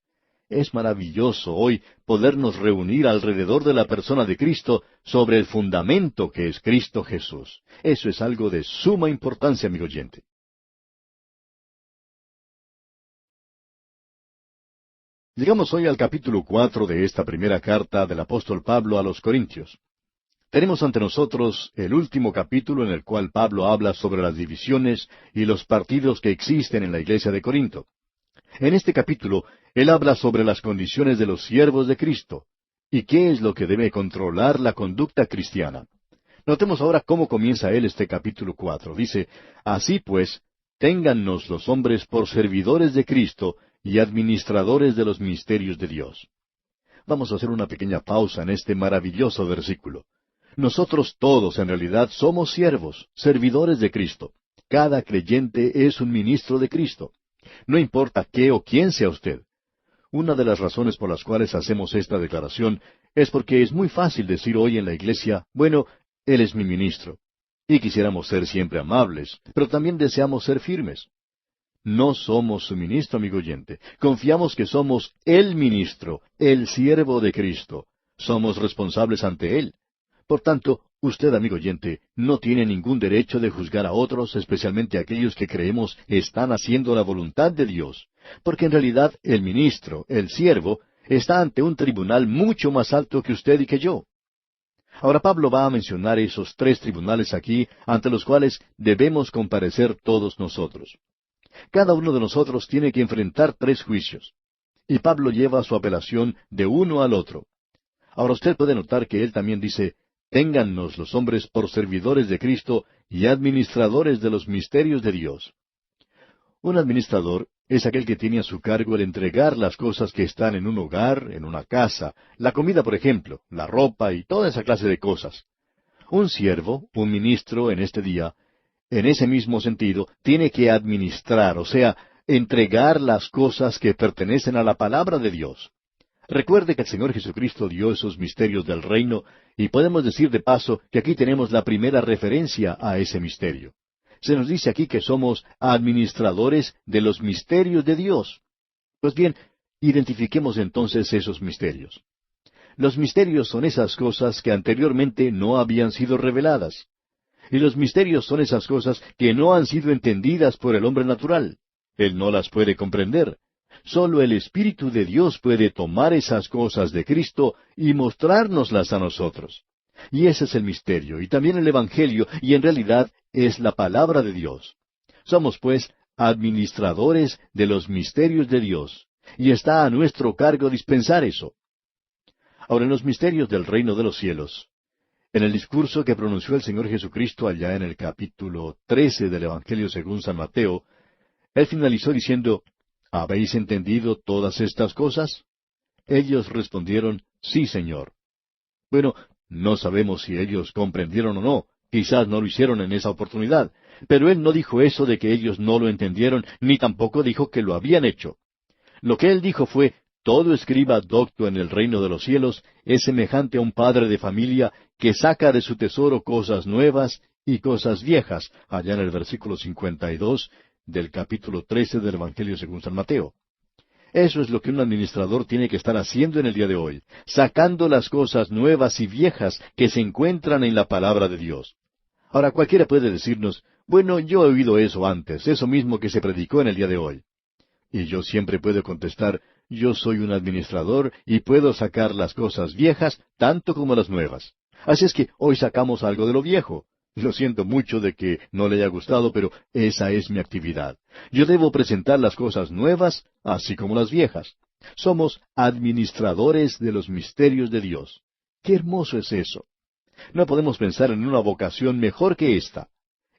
Speaker 1: Es maravilloso hoy podernos reunir alrededor de la persona de Cristo sobre el fundamento que es Cristo Jesús. Eso es algo de suma importancia, amigo oyente. Llegamos hoy al capítulo 4 de esta primera carta del apóstol Pablo a los Corintios. Tenemos ante nosotros el último capítulo en el cual Pablo habla sobre las divisiones y los partidos que existen en la iglesia de Corinto. En este capítulo, él habla sobre las condiciones de los siervos de Cristo y qué es lo que debe controlar la conducta cristiana. Notemos ahora cómo comienza él este capítulo 4. Dice, así pues, téngannos los hombres por servidores de Cristo y administradores de los misterios de Dios. Vamos a hacer una pequeña pausa en este maravilloso versículo. Nosotros todos en realidad somos siervos, servidores de Cristo. Cada creyente es un ministro de Cristo. No importa qué o quién sea usted. Una de las razones por las cuales hacemos esta declaración es porque es muy fácil decir hoy en la iglesia, bueno, Él es mi ministro. Y quisiéramos ser siempre amables, pero también deseamos ser firmes. No somos su ministro, amigo oyente. Confiamos que somos el ministro, el siervo de Cristo. Somos responsables ante Él. Por tanto, usted, amigo oyente, no tiene ningún derecho de juzgar a otros, especialmente aquellos que creemos están haciendo la voluntad de Dios, porque en realidad el ministro, el siervo, está ante un tribunal mucho más alto que usted y que yo. Ahora Pablo va a mencionar esos tres tribunales aquí, ante los cuales debemos comparecer todos nosotros. Cada uno de nosotros tiene que enfrentar tres juicios, y Pablo lleva su apelación de uno al otro. Ahora usted puede notar que él también dice, téngannos los hombres por servidores de Cristo y administradores de los misterios de Dios. Un administrador es aquel que tiene a su cargo el entregar las cosas que están en un hogar, en una casa, la comida, por ejemplo, la ropa y toda esa clase de cosas. Un siervo, un ministro en este día, en ese mismo sentido, tiene que administrar, o sea, entregar las cosas que pertenecen a la palabra de Dios. Recuerde que el Señor Jesucristo dio esos misterios del reino, y podemos decir de paso que aquí tenemos la primera referencia a ese misterio. Se nos dice aquí que somos administradores de los misterios de Dios. Pues bien, identifiquemos entonces esos misterios. Los misterios son esas cosas que anteriormente no habían sido reveladas. Y los misterios son esas cosas que no han sido entendidas por el hombre natural. Él no las puede comprender. Solo el Espíritu de Dios puede tomar esas cosas de Cristo y mostrárnoslas a nosotros. Y ese es el misterio, y también el Evangelio, y en realidad es la palabra de Dios. Somos, pues, administradores de los misterios de Dios, y está a nuestro cargo dispensar eso. Ahora, en los misterios del reino de los cielos, en el discurso que pronunció el Señor Jesucristo allá en el capítulo 13 del Evangelio según San Mateo, Él finalizó diciendo, ¿habéis entendido todas estas cosas? Ellos respondieron, sí, Señor. Bueno, no sabemos si ellos comprendieron o no, quizás no lo hicieron en esa oportunidad, pero Él no dijo eso de que ellos no lo entendieron, ni tampoco dijo que lo habían hecho. Lo que Él dijo fue, todo escriba docto en el reino de los cielos es semejante a un padre de familia que saca de su tesoro cosas nuevas y cosas viejas, allá en el versículo 52 del capítulo 13 del Evangelio según San Mateo. Eso es lo que un administrador tiene que estar haciendo en el día de hoy, sacando las cosas nuevas y viejas que se encuentran en la palabra de Dios. Ahora cualquiera puede decirnos, bueno, yo he oído eso antes, eso mismo que se predicó en el día de hoy. Y yo siempre puedo contestar, yo soy un administrador y puedo sacar las cosas viejas tanto como las nuevas. Así es que hoy sacamos algo de lo viejo. Lo siento mucho de que no le haya gustado, pero esa es mi actividad. Yo debo presentar las cosas nuevas, así como las viejas. Somos administradores de los misterios de Dios. ¡Qué hermoso es eso! No podemos pensar en una vocación mejor que esta.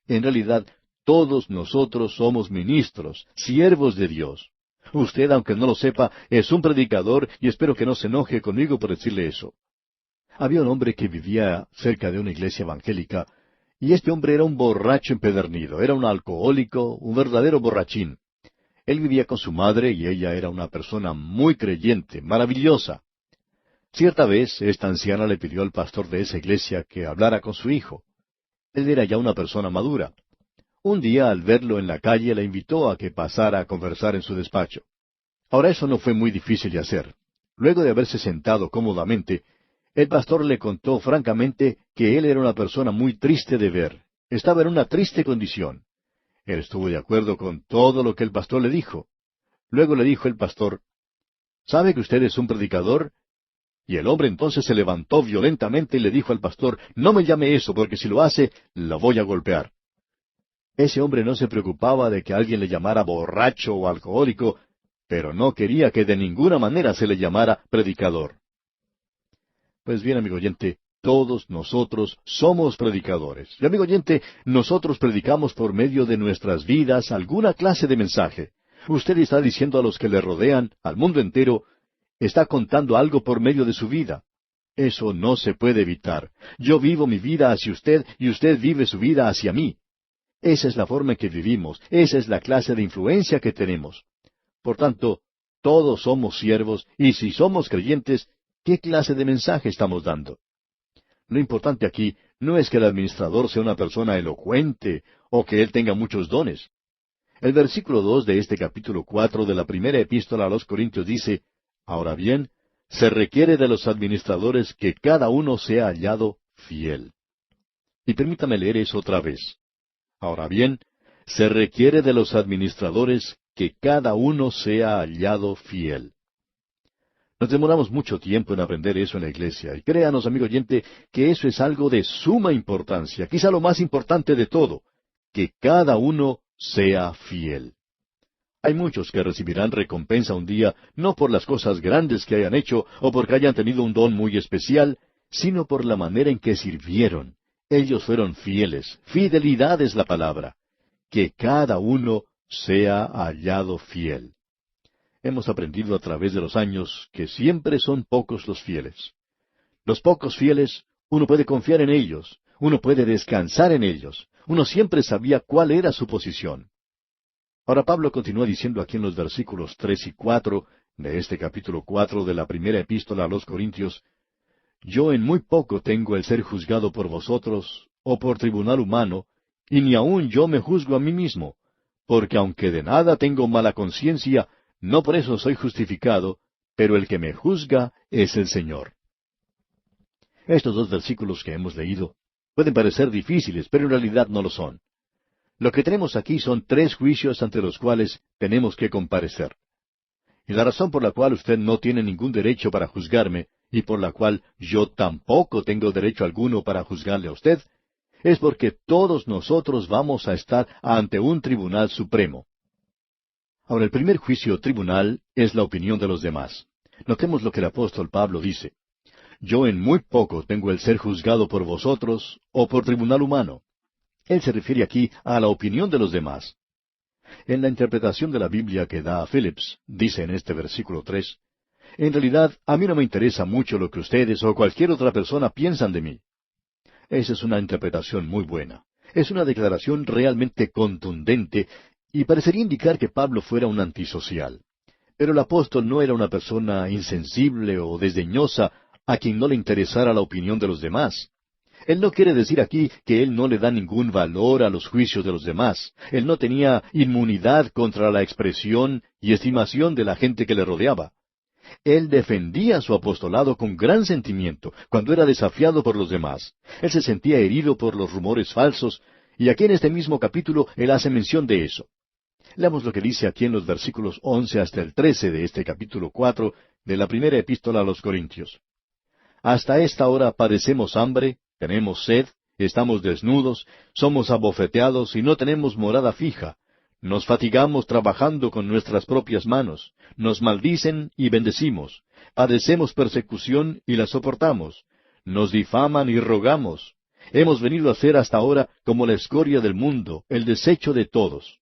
Speaker 1: En realidad, todos nosotros somos ministros, siervos de Dios. Usted, aunque no lo sepa, es un predicador y espero que no se enoje conmigo por decirle eso. Había un hombre que vivía cerca de una iglesia evangélica, y este hombre era un borracho empedernido, era un alcohólico, un verdadero borrachín. Él vivía con su madre y ella era una persona muy creyente, maravillosa. Cierta vez, esta anciana le pidió al pastor de esa iglesia que hablara con su hijo. Él era ya una persona madura. Un día, al verlo en la calle, le invitó a que pasara a conversar en su despacho. Ahora eso no fue muy difícil de hacer. Luego de haberse sentado cómodamente, el pastor le contó francamente que él era una persona muy triste de ver. Estaba en una triste condición. Él estuvo de acuerdo con todo lo que el pastor le dijo. Luego le dijo el pastor, ¿sabe que usted es un predicador? Y el hombre entonces se levantó violentamente y le dijo al pastor, no me llame eso, porque si lo hace, lo voy a golpear. Ese hombre no se preocupaba de que alguien le llamara borracho o alcohólico, pero no quería que de ninguna manera se le llamara predicador. Pues bien, amigo oyente, todos nosotros somos predicadores. Y amigo oyente, nosotros predicamos por medio de nuestras vidas alguna clase de mensaje. Usted está diciendo a los que le rodean, al mundo entero, está contando algo por medio de su vida. Eso no se puede evitar. Yo vivo mi vida hacia usted y usted vive su vida hacia mí. Esa es la forma en que vivimos, esa es la clase de influencia que tenemos. Por tanto, todos somos siervos, y si somos creyentes, ¿qué clase de mensaje estamos dando? Lo importante aquí no es que el administrador sea una persona elocuente o que él tenga muchos dones. El versículo 2 de este capítulo 4 de la primera epístola a los Corintios dice, ahora bien, se requiere de los administradores que cada uno sea hallado fiel. Y permítame leer eso otra vez. Ahora bien, se requiere de los administradores que cada uno sea hallado fiel. Nos demoramos mucho tiempo en aprender eso en la iglesia, y créanos, amigo oyente, que eso es algo de suma importancia, quizá lo más importante de todo, que cada uno sea fiel. Hay muchos que recibirán recompensa un día, no por las cosas grandes que hayan hecho, o porque hayan tenido un don muy especial, sino por la manera en que sirvieron. Ellos fueron fieles. Fidelidad es la palabra. Que cada uno sea hallado fiel. Hemos aprendido a través de los años que siempre son pocos los fieles. Los pocos fieles, uno puede confiar en ellos, uno puede descansar en ellos, uno siempre sabía cuál era su posición. Ahora Pablo continúa diciendo aquí en los versículos 3 y 4 de este capítulo 4 de la primera epístola a los Corintios, yo en muy poco tengo el ser juzgado por vosotros, o por tribunal humano, y ni aun yo me juzgo a mí mismo, porque aunque de nada tengo mala conciencia, no por eso soy justificado, pero el que me juzga es el Señor. Estos dos versículos que hemos leído pueden parecer difíciles, pero en realidad no lo son. Lo que tenemos aquí son tres juicios ante los cuales tenemos que comparecer. Y la razón por la cual usted no tiene ningún derecho para juzgarme, y por la cual yo tampoco tengo derecho alguno para juzgarle a usted, es porque todos nosotros vamos a estar ante un tribunal supremo. Ahora, el primer juicio tribunal es la opinión de los demás. Notemos lo que el apóstol Pablo dice. Yo en muy poco tengo el ser juzgado por vosotros o por tribunal humano. Él se refiere aquí a la opinión de los demás. En la interpretación de la Biblia que da a Phillips, dice en este versículo 3, en realidad a mí no me interesa mucho lo que ustedes o cualquier otra persona piensan de mí. Esa es una interpretación muy buena. Es una declaración realmente contundente y parecería indicar que Pablo fuera un antisocial. Pero el apóstol no era una persona insensible o desdeñosa a quien no le interesara la opinión de los demás. Él no quiere decir aquí que él no le da ningún valor a los juicios de los demás. Él no tenía inmunidad contra la expresión y estimación de la gente que le rodeaba. Él defendía su apostolado con gran sentimiento cuando era desafiado por los demás. Él se sentía herido por los rumores falsos, y aquí en este mismo capítulo él hace mención de eso. Leamos lo que dice aquí en los versículos 11 hasta el 13 de este capítulo 4 de la primera epístola a los Corintios. Hasta esta hora padecemos hambre, tenemos sed, estamos desnudos, somos abofeteados y no tenemos morada fija. Nos fatigamos trabajando con nuestras propias manos, nos maldicen y bendecimos, padecemos persecución y la soportamos, nos difaman y rogamos. Hemos venido a ser hasta ahora como la escoria del mundo, el desecho de todos.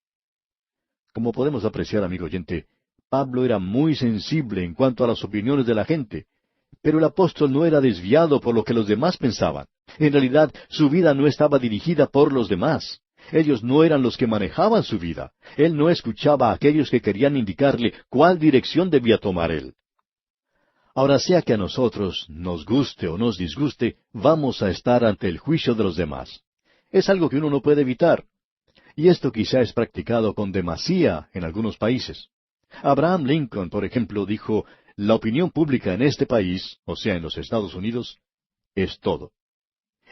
Speaker 1: Como podemos apreciar, amigo oyente, Pablo era muy sensible en cuanto a las opiniones de la gente, pero el apóstol no era desviado por lo que los demás pensaban. En realidad, su vida no estaba dirigida por los demás. Ellos no eran los que manejaban su vida. Él no escuchaba a aquellos que querían indicarle cuál dirección debía tomar él. Ahora, sea que a nosotros nos guste o nos disguste, vamos a estar ante el juicio de los demás. Es algo que uno no puede evitar. Y esto quizá es practicado con demasía en algunos países. Abraham Lincoln, por ejemplo, dijo, la opinión pública en este país, o sea, en los Estados Unidos, es todo.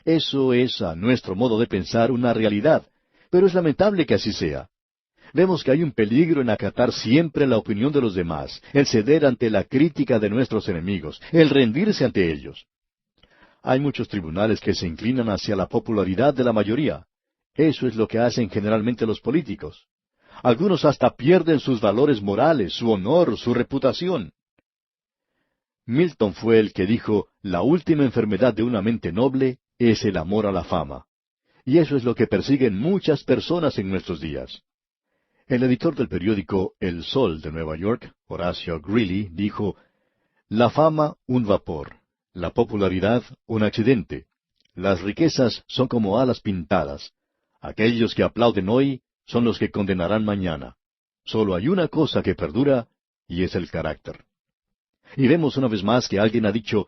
Speaker 1: Eso es, a nuestro modo de pensar, una realidad, pero es lamentable que así sea. Vemos que hay un peligro en acatar siempre la opinión de los demás, el ceder ante la crítica de nuestros enemigos, el rendirse ante ellos. Hay muchos tribunales que se inclinan hacia la popularidad de la mayoría. Eso es lo que hacen generalmente los políticos. Algunos hasta pierden sus valores morales, su honor, su reputación. Milton fue el que dijo, la última enfermedad de una mente noble es el amor a la fama. Y eso es lo que persiguen muchas personas en nuestros días. El editor del periódico El Sol de Nueva York, Horacio Greeley, dijo, la fama un vapor, la popularidad un accidente, las riquezas son como alas pintadas. Aquellos que aplauden hoy son los que condenarán mañana. Solo hay una cosa que perdura, y es el carácter. Y vemos una vez más que alguien ha dicho,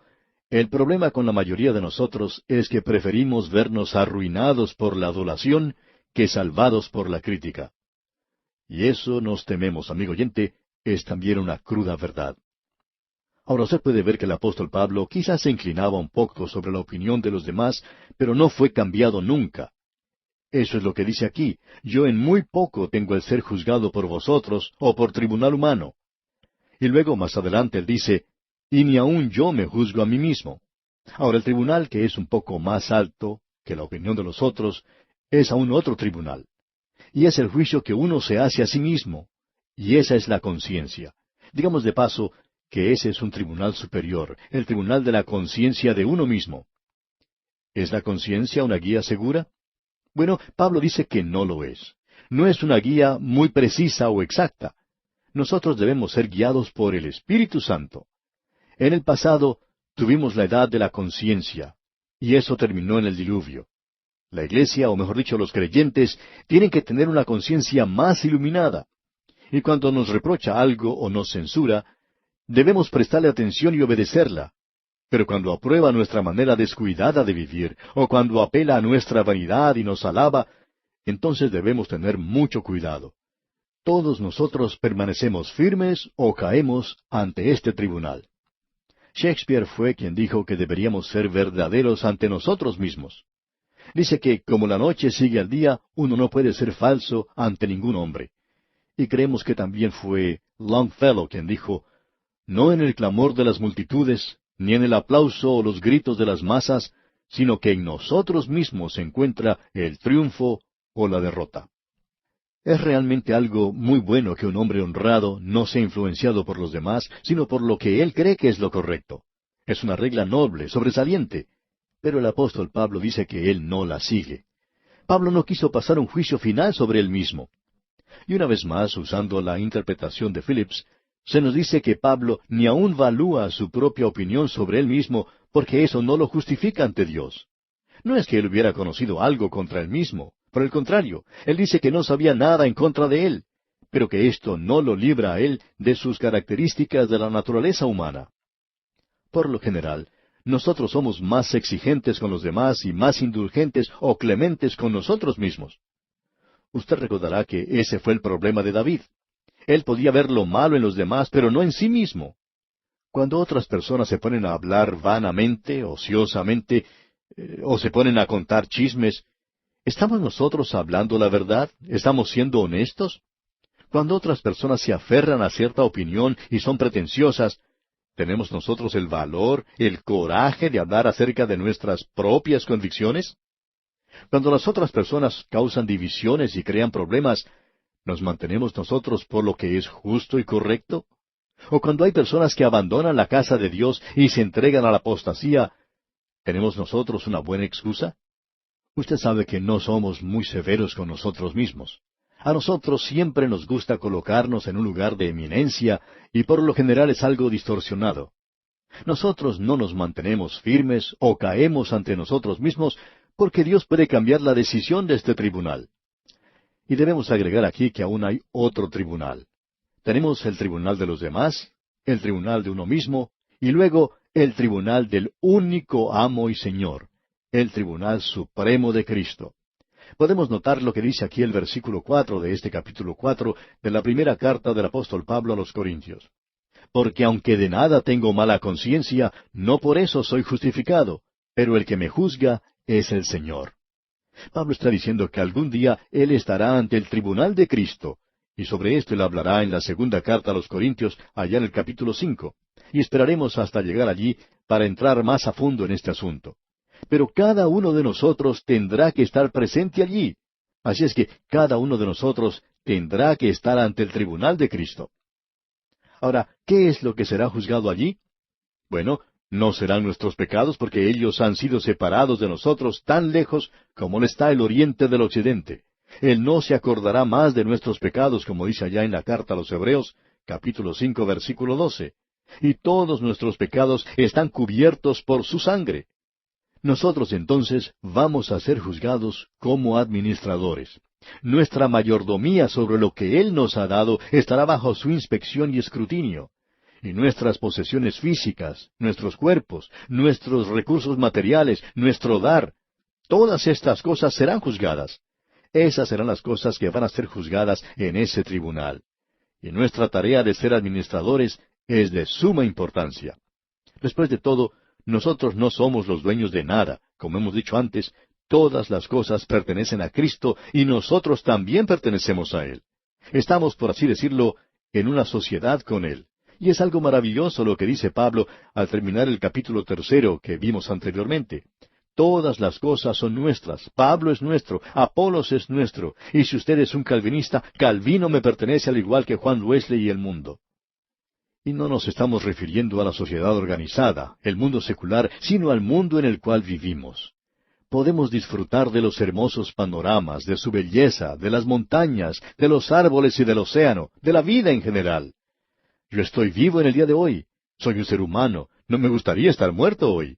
Speaker 1: el problema con la mayoría de nosotros es que preferimos vernos arruinados por la adulación que salvados por la crítica. Y eso nos tememos, amigo oyente, es también una cruda verdad. Ahora usted puede ver que el apóstol Pablo quizás se inclinaba un poco sobre la opinión de los demás, pero no fue cambiado nunca. Eso es lo que dice aquí, yo en muy poco tengo el ser juzgado por vosotros o por tribunal humano. Y luego más adelante él dice, y ni aun yo me juzgo a mí mismo. Ahora el tribunal que es un poco más alto que la opinión de los otros, es aún otro tribunal. Y es el juicio que uno se hace a sí mismo. Y esa es la conciencia. Digamos de paso que ese es un tribunal superior, el tribunal de la conciencia de uno mismo. ¿Es la conciencia una guía segura? Bueno, Pablo dice que no lo es. No es una guía muy precisa o exacta. Nosotros debemos ser guiados por el Espíritu Santo. En el pasado tuvimos la edad de la conciencia, y eso terminó en el diluvio. La iglesia, o mejor dicho, los creyentes, tienen que tener una conciencia más iluminada. Y cuando nos reprocha algo o nos censura, debemos prestarle atención y obedecerla. Pero cuando aprueba nuestra manera descuidada de vivir, o cuando apela a nuestra vanidad y nos alaba, entonces debemos tener mucho cuidado. Todos nosotros permanecemos firmes o caemos ante este tribunal. Shakespeare fue quien dijo que deberíamos ser verdaderos ante nosotros mismos. Dice que, como la noche sigue al día, uno no puede ser falso ante ningún hombre. Y creemos que también fue Longfellow quien dijo, no en el clamor de las multitudes, ni en el aplauso o los gritos de las masas, sino que en nosotros mismos se encuentra el triunfo o la derrota. Es realmente algo muy bueno que un hombre honrado no sea influenciado por los demás, sino por lo que él cree que es lo correcto. Es una regla noble, sobresaliente. Pero el apóstol Pablo dice que él no la sigue. Pablo no quiso pasar un juicio final sobre él mismo. Y una vez más, usando la interpretación de Phillips, se nos dice que Pablo ni aun valúa su propia opinión sobre él mismo, porque eso no lo justifica ante Dios. No es que él hubiera conocido algo contra él mismo. Por el contrario, él dice que no sabía nada en contra de él, pero que esto no lo libra a él de sus características de la naturaleza humana. Por lo general, nosotros somos más exigentes con los demás y más indulgentes o clementes con nosotros mismos. Usted recordará que ese fue el problema de David. Él podía ver lo malo en los demás, pero no en sí mismo. Cuando otras personas se ponen a hablar vanamente, ociosamente, o se ponen a contar chismes, ¿estamos nosotros hablando la verdad? ¿Estamos siendo honestos? Cuando otras personas se aferran a cierta opinión y son pretenciosas, ¿tenemos nosotros el valor, el coraje de hablar acerca de nuestras propias convicciones? Cuando las otras personas causan divisiones y crean problemas, ¿nos mantenemos nosotros por lo que es justo y correcto? ¿O cuando hay personas que abandonan la casa de Dios y se entregan a la apostasía, ¿tenemos nosotros una buena excusa? Usted sabe que no somos muy severos con nosotros mismos. A nosotros siempre nos gusta colocarnos en un lugar de eminencia y por lo general es algo distorsionado. Nosotros no nos mantenemos firmes o caemos ante nosotros mismos porque Dios puede cambiar la decisión de este tribunal. Y debemos agregar aquí que aún hay otro tribunal. Tenemos el tribunal de los demás, el tribunal de uno mismo, y luego el tribunal del único amo y Señor, el tribunal supremo de Cristo. Podemos notar lo que dice aquí el versículo 4 de este capítulo 4 de la primera carta del apóstol Pablo a los Corintios. Porque aunque de nada tengo mala conciencia, no por eso soy justificado, pero el que me juzga es el Señor. Pablo está diciendo que algún día él estará ante el tribunal de Cristo, y sobre esto él hablará en la segunda carta a los Corintios, allá en el capítulo 5, y esperaremos hasta llegar allí para entrar más a fondo en este asunto. Pero cada uno de nosotros tendrá que estar presente allí. Así es que cada uno de nosotros tendrá que estar ante el tribunal de Cristo. Ahora, ¿qué es lo que será juzgado allí? Bueno, no serán nuestros pecados porque ellos han sido separados de nosotros tan lejos como lo está el oriente del occidente. Él no se acordará más de nuestros pecados, como dice allá en la carta a los Hebreos, capítulo 5, versículo 12. Y todos nuestros pecados están cubiertos por su sangre. Nosotros entonces vamos a ser juzgados como administradores. Nuestra mayordomía sobre lo que Él nos ha dado estará bajo su inspección y escrutinio. Y nuestras posesiones físicas, nuestros cuerpos, nuestros recursos materiales, nuestro dar, todas estas cosas serán juzgadas. Esas serán las cosas que van a ser juzgadas en ese tribunal. Y nuestra tarea de ser administradores es de suma importancia. Después de todo, nosotros no somos los dueños de nada. Como hemos dicho antes, todas las cosas pertenecen a Cristo y nosotros también pertenecemos a Él. Estamos, por así decirlo, en una sociedad con Él. Y es algo maravilloso lo que dice Pablo al terminar el capítulo 3 que vimos anteriormente. Todas las cosas son nuestras. Pablo es nuestro, Apolos es nuestro. Y si usted es un calvinista, Calvino me pertenece al igual que Juan Wesley y el mundo. Y no nos estamos refiriendo a la sociedad organizada, el mundo secular, sino al mundo en el cual vivimos. Podemos disfrutar de los hermosos panoramas, de su belleza, de las montañas, de los árboles y del océano, de la vida en general. Yo estoy vivo en el día de hoy. Soy un ser humano. No me gustaría estar muerto hoy.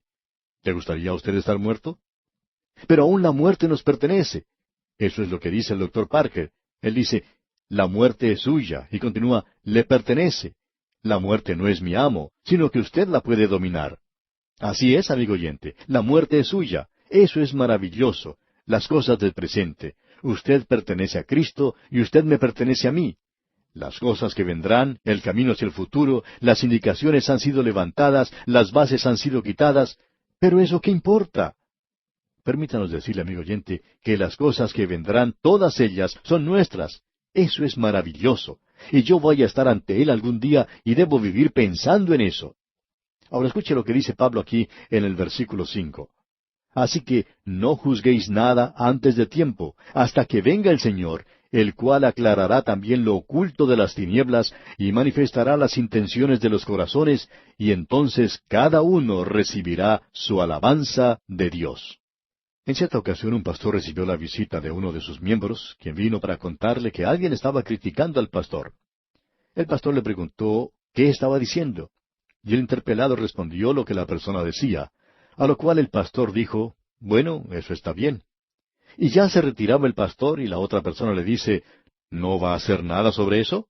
Speaker 1: ¿Le gustaría a usted estar muerto? Pero aún la muerte nos pertenece. Eso es lo que dice el doctor Parker. Él dice, la muerte es suya, y continúa, le pertenece. La muerte no es mi amo, sino que usted la puede dominar. Así es, amigo oyente, la muerte es suya. Eso es maravilloso. Las cosas del presente. Usted pertenece a Cristo y usted me pertenece a mí. Las cosas que vendrán, el camino hacia el futuro, las indicaciones han sido levantadas, las bases han sido quitadas, pero ¿eso qué importa? Permítanos decirle, amigo oyente, que las cosas que vendrán, todas ellas, son nuestras. Eso es maravilloso. Y yo voy a estar ante Él algún día y debo vivir pensando en eso. Ahora escuche lo que dice Pablo aquí en el versículo 5. Así que no juzguéis nada antes de tiempo, hasta que venga el Señor, el cual aclarará también lo oculto de las tinieblas y manifestará las intenciones de los corazones, y entonces cada uno recibirá su alabanza de Dios. En cierta ocasión un pastor recibió la visita de uno de sus miembros, quien vino para contarle que alguien estaba criticando al pastor. El pastor le preguntó qué estaba diciendo, y el interpelado respondió lo que la persona decía, a lo cual el pastor dijo, bueno, eso está bien. Y ya se retiraba el pastor y la otra persona le dice, ¿no va a hacer nada sobre eso?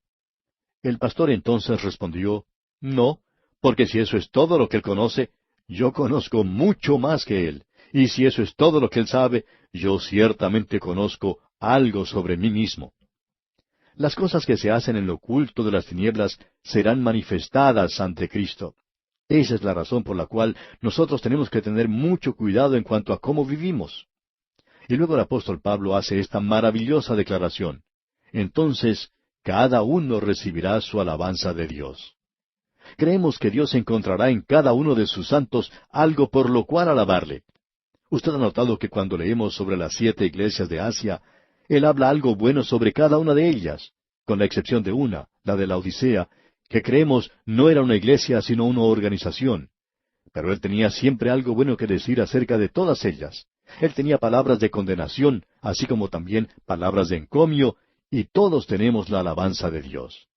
Speaker 1: El pastor entonces respondió, no, porque si eso es todo lo que él conoce, yo conozco mucho más que él. Y si eso es todo lo que él sabe, yo ciertamente conozco algo sobre mí mismo. Las cosas que se hacen en lo oculto de las tinieblas serán manifestadas ante Cristo. Esa es la razón por la cual nosotros tenemos que tener mucho cuidado en cuanto a cómo vivimos. Y luego el apóstol Pablo hace esta maravillosa declaración. Entonces, cada uno recibirá su alabanza de Dios. Creemos que Dios encontrará en cada uno de sus santos algo por lo cual alabarle. Usted ha notado que cuando leemos sobre las 7 iglesias de Asia, Él habla algo bueno sobre cada una de ellas, con la excepción de una, la de la Odisea, que creemos no era una iglesia sino una organización. Pero Él tenía siempre algo bueno que decir acerca de todas ellas. Él tenía palabras de condenación, así como también palabras de encomio, y todos tenemos la alabanza de Dios.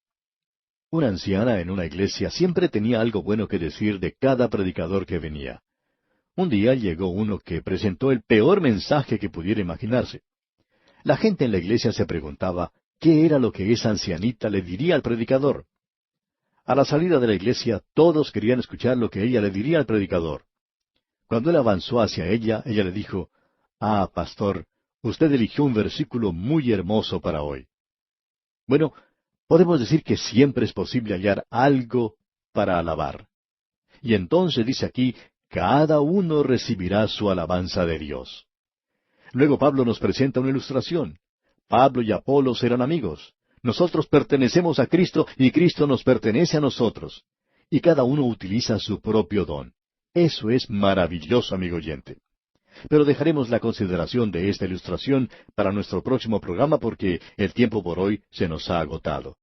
Speaker 1: Una anciana en una iglesia siempre tenía algo bueno que decir de cada predicador que venía. Un día llegó uno que presentó el peor mensaje que pudiera imaginarse. La gente en la iglesia se preguntaba qué era lo que esa ancianita le diría al predicador. A la salida de la iglesia, todos querían escuchar lo que ella le diría al predicador. Cuando él avanzó hacia ella le dijo, «Ah, pastor, usted eligió un versículo muy hermoso para hoy». Bueno, podemos decir que siempre es posible hallar algo para alabar. Y entonces dice aquí, cada uno recibirá su alabanza de Dios. Luego Pablo nos presenta una ilustración. Pablo y Apolos eran amigos. Nosotros pertenecemos a Cristo y Cristo nos pertenece a nosotros. Y cada uno utiliza su propio don. Eso es maravilloso, amigo oyente. Pero dejaremos la consideración de esta ilustración para nuestro próximo programa porque el tiempo por hoy se nos ha agotado.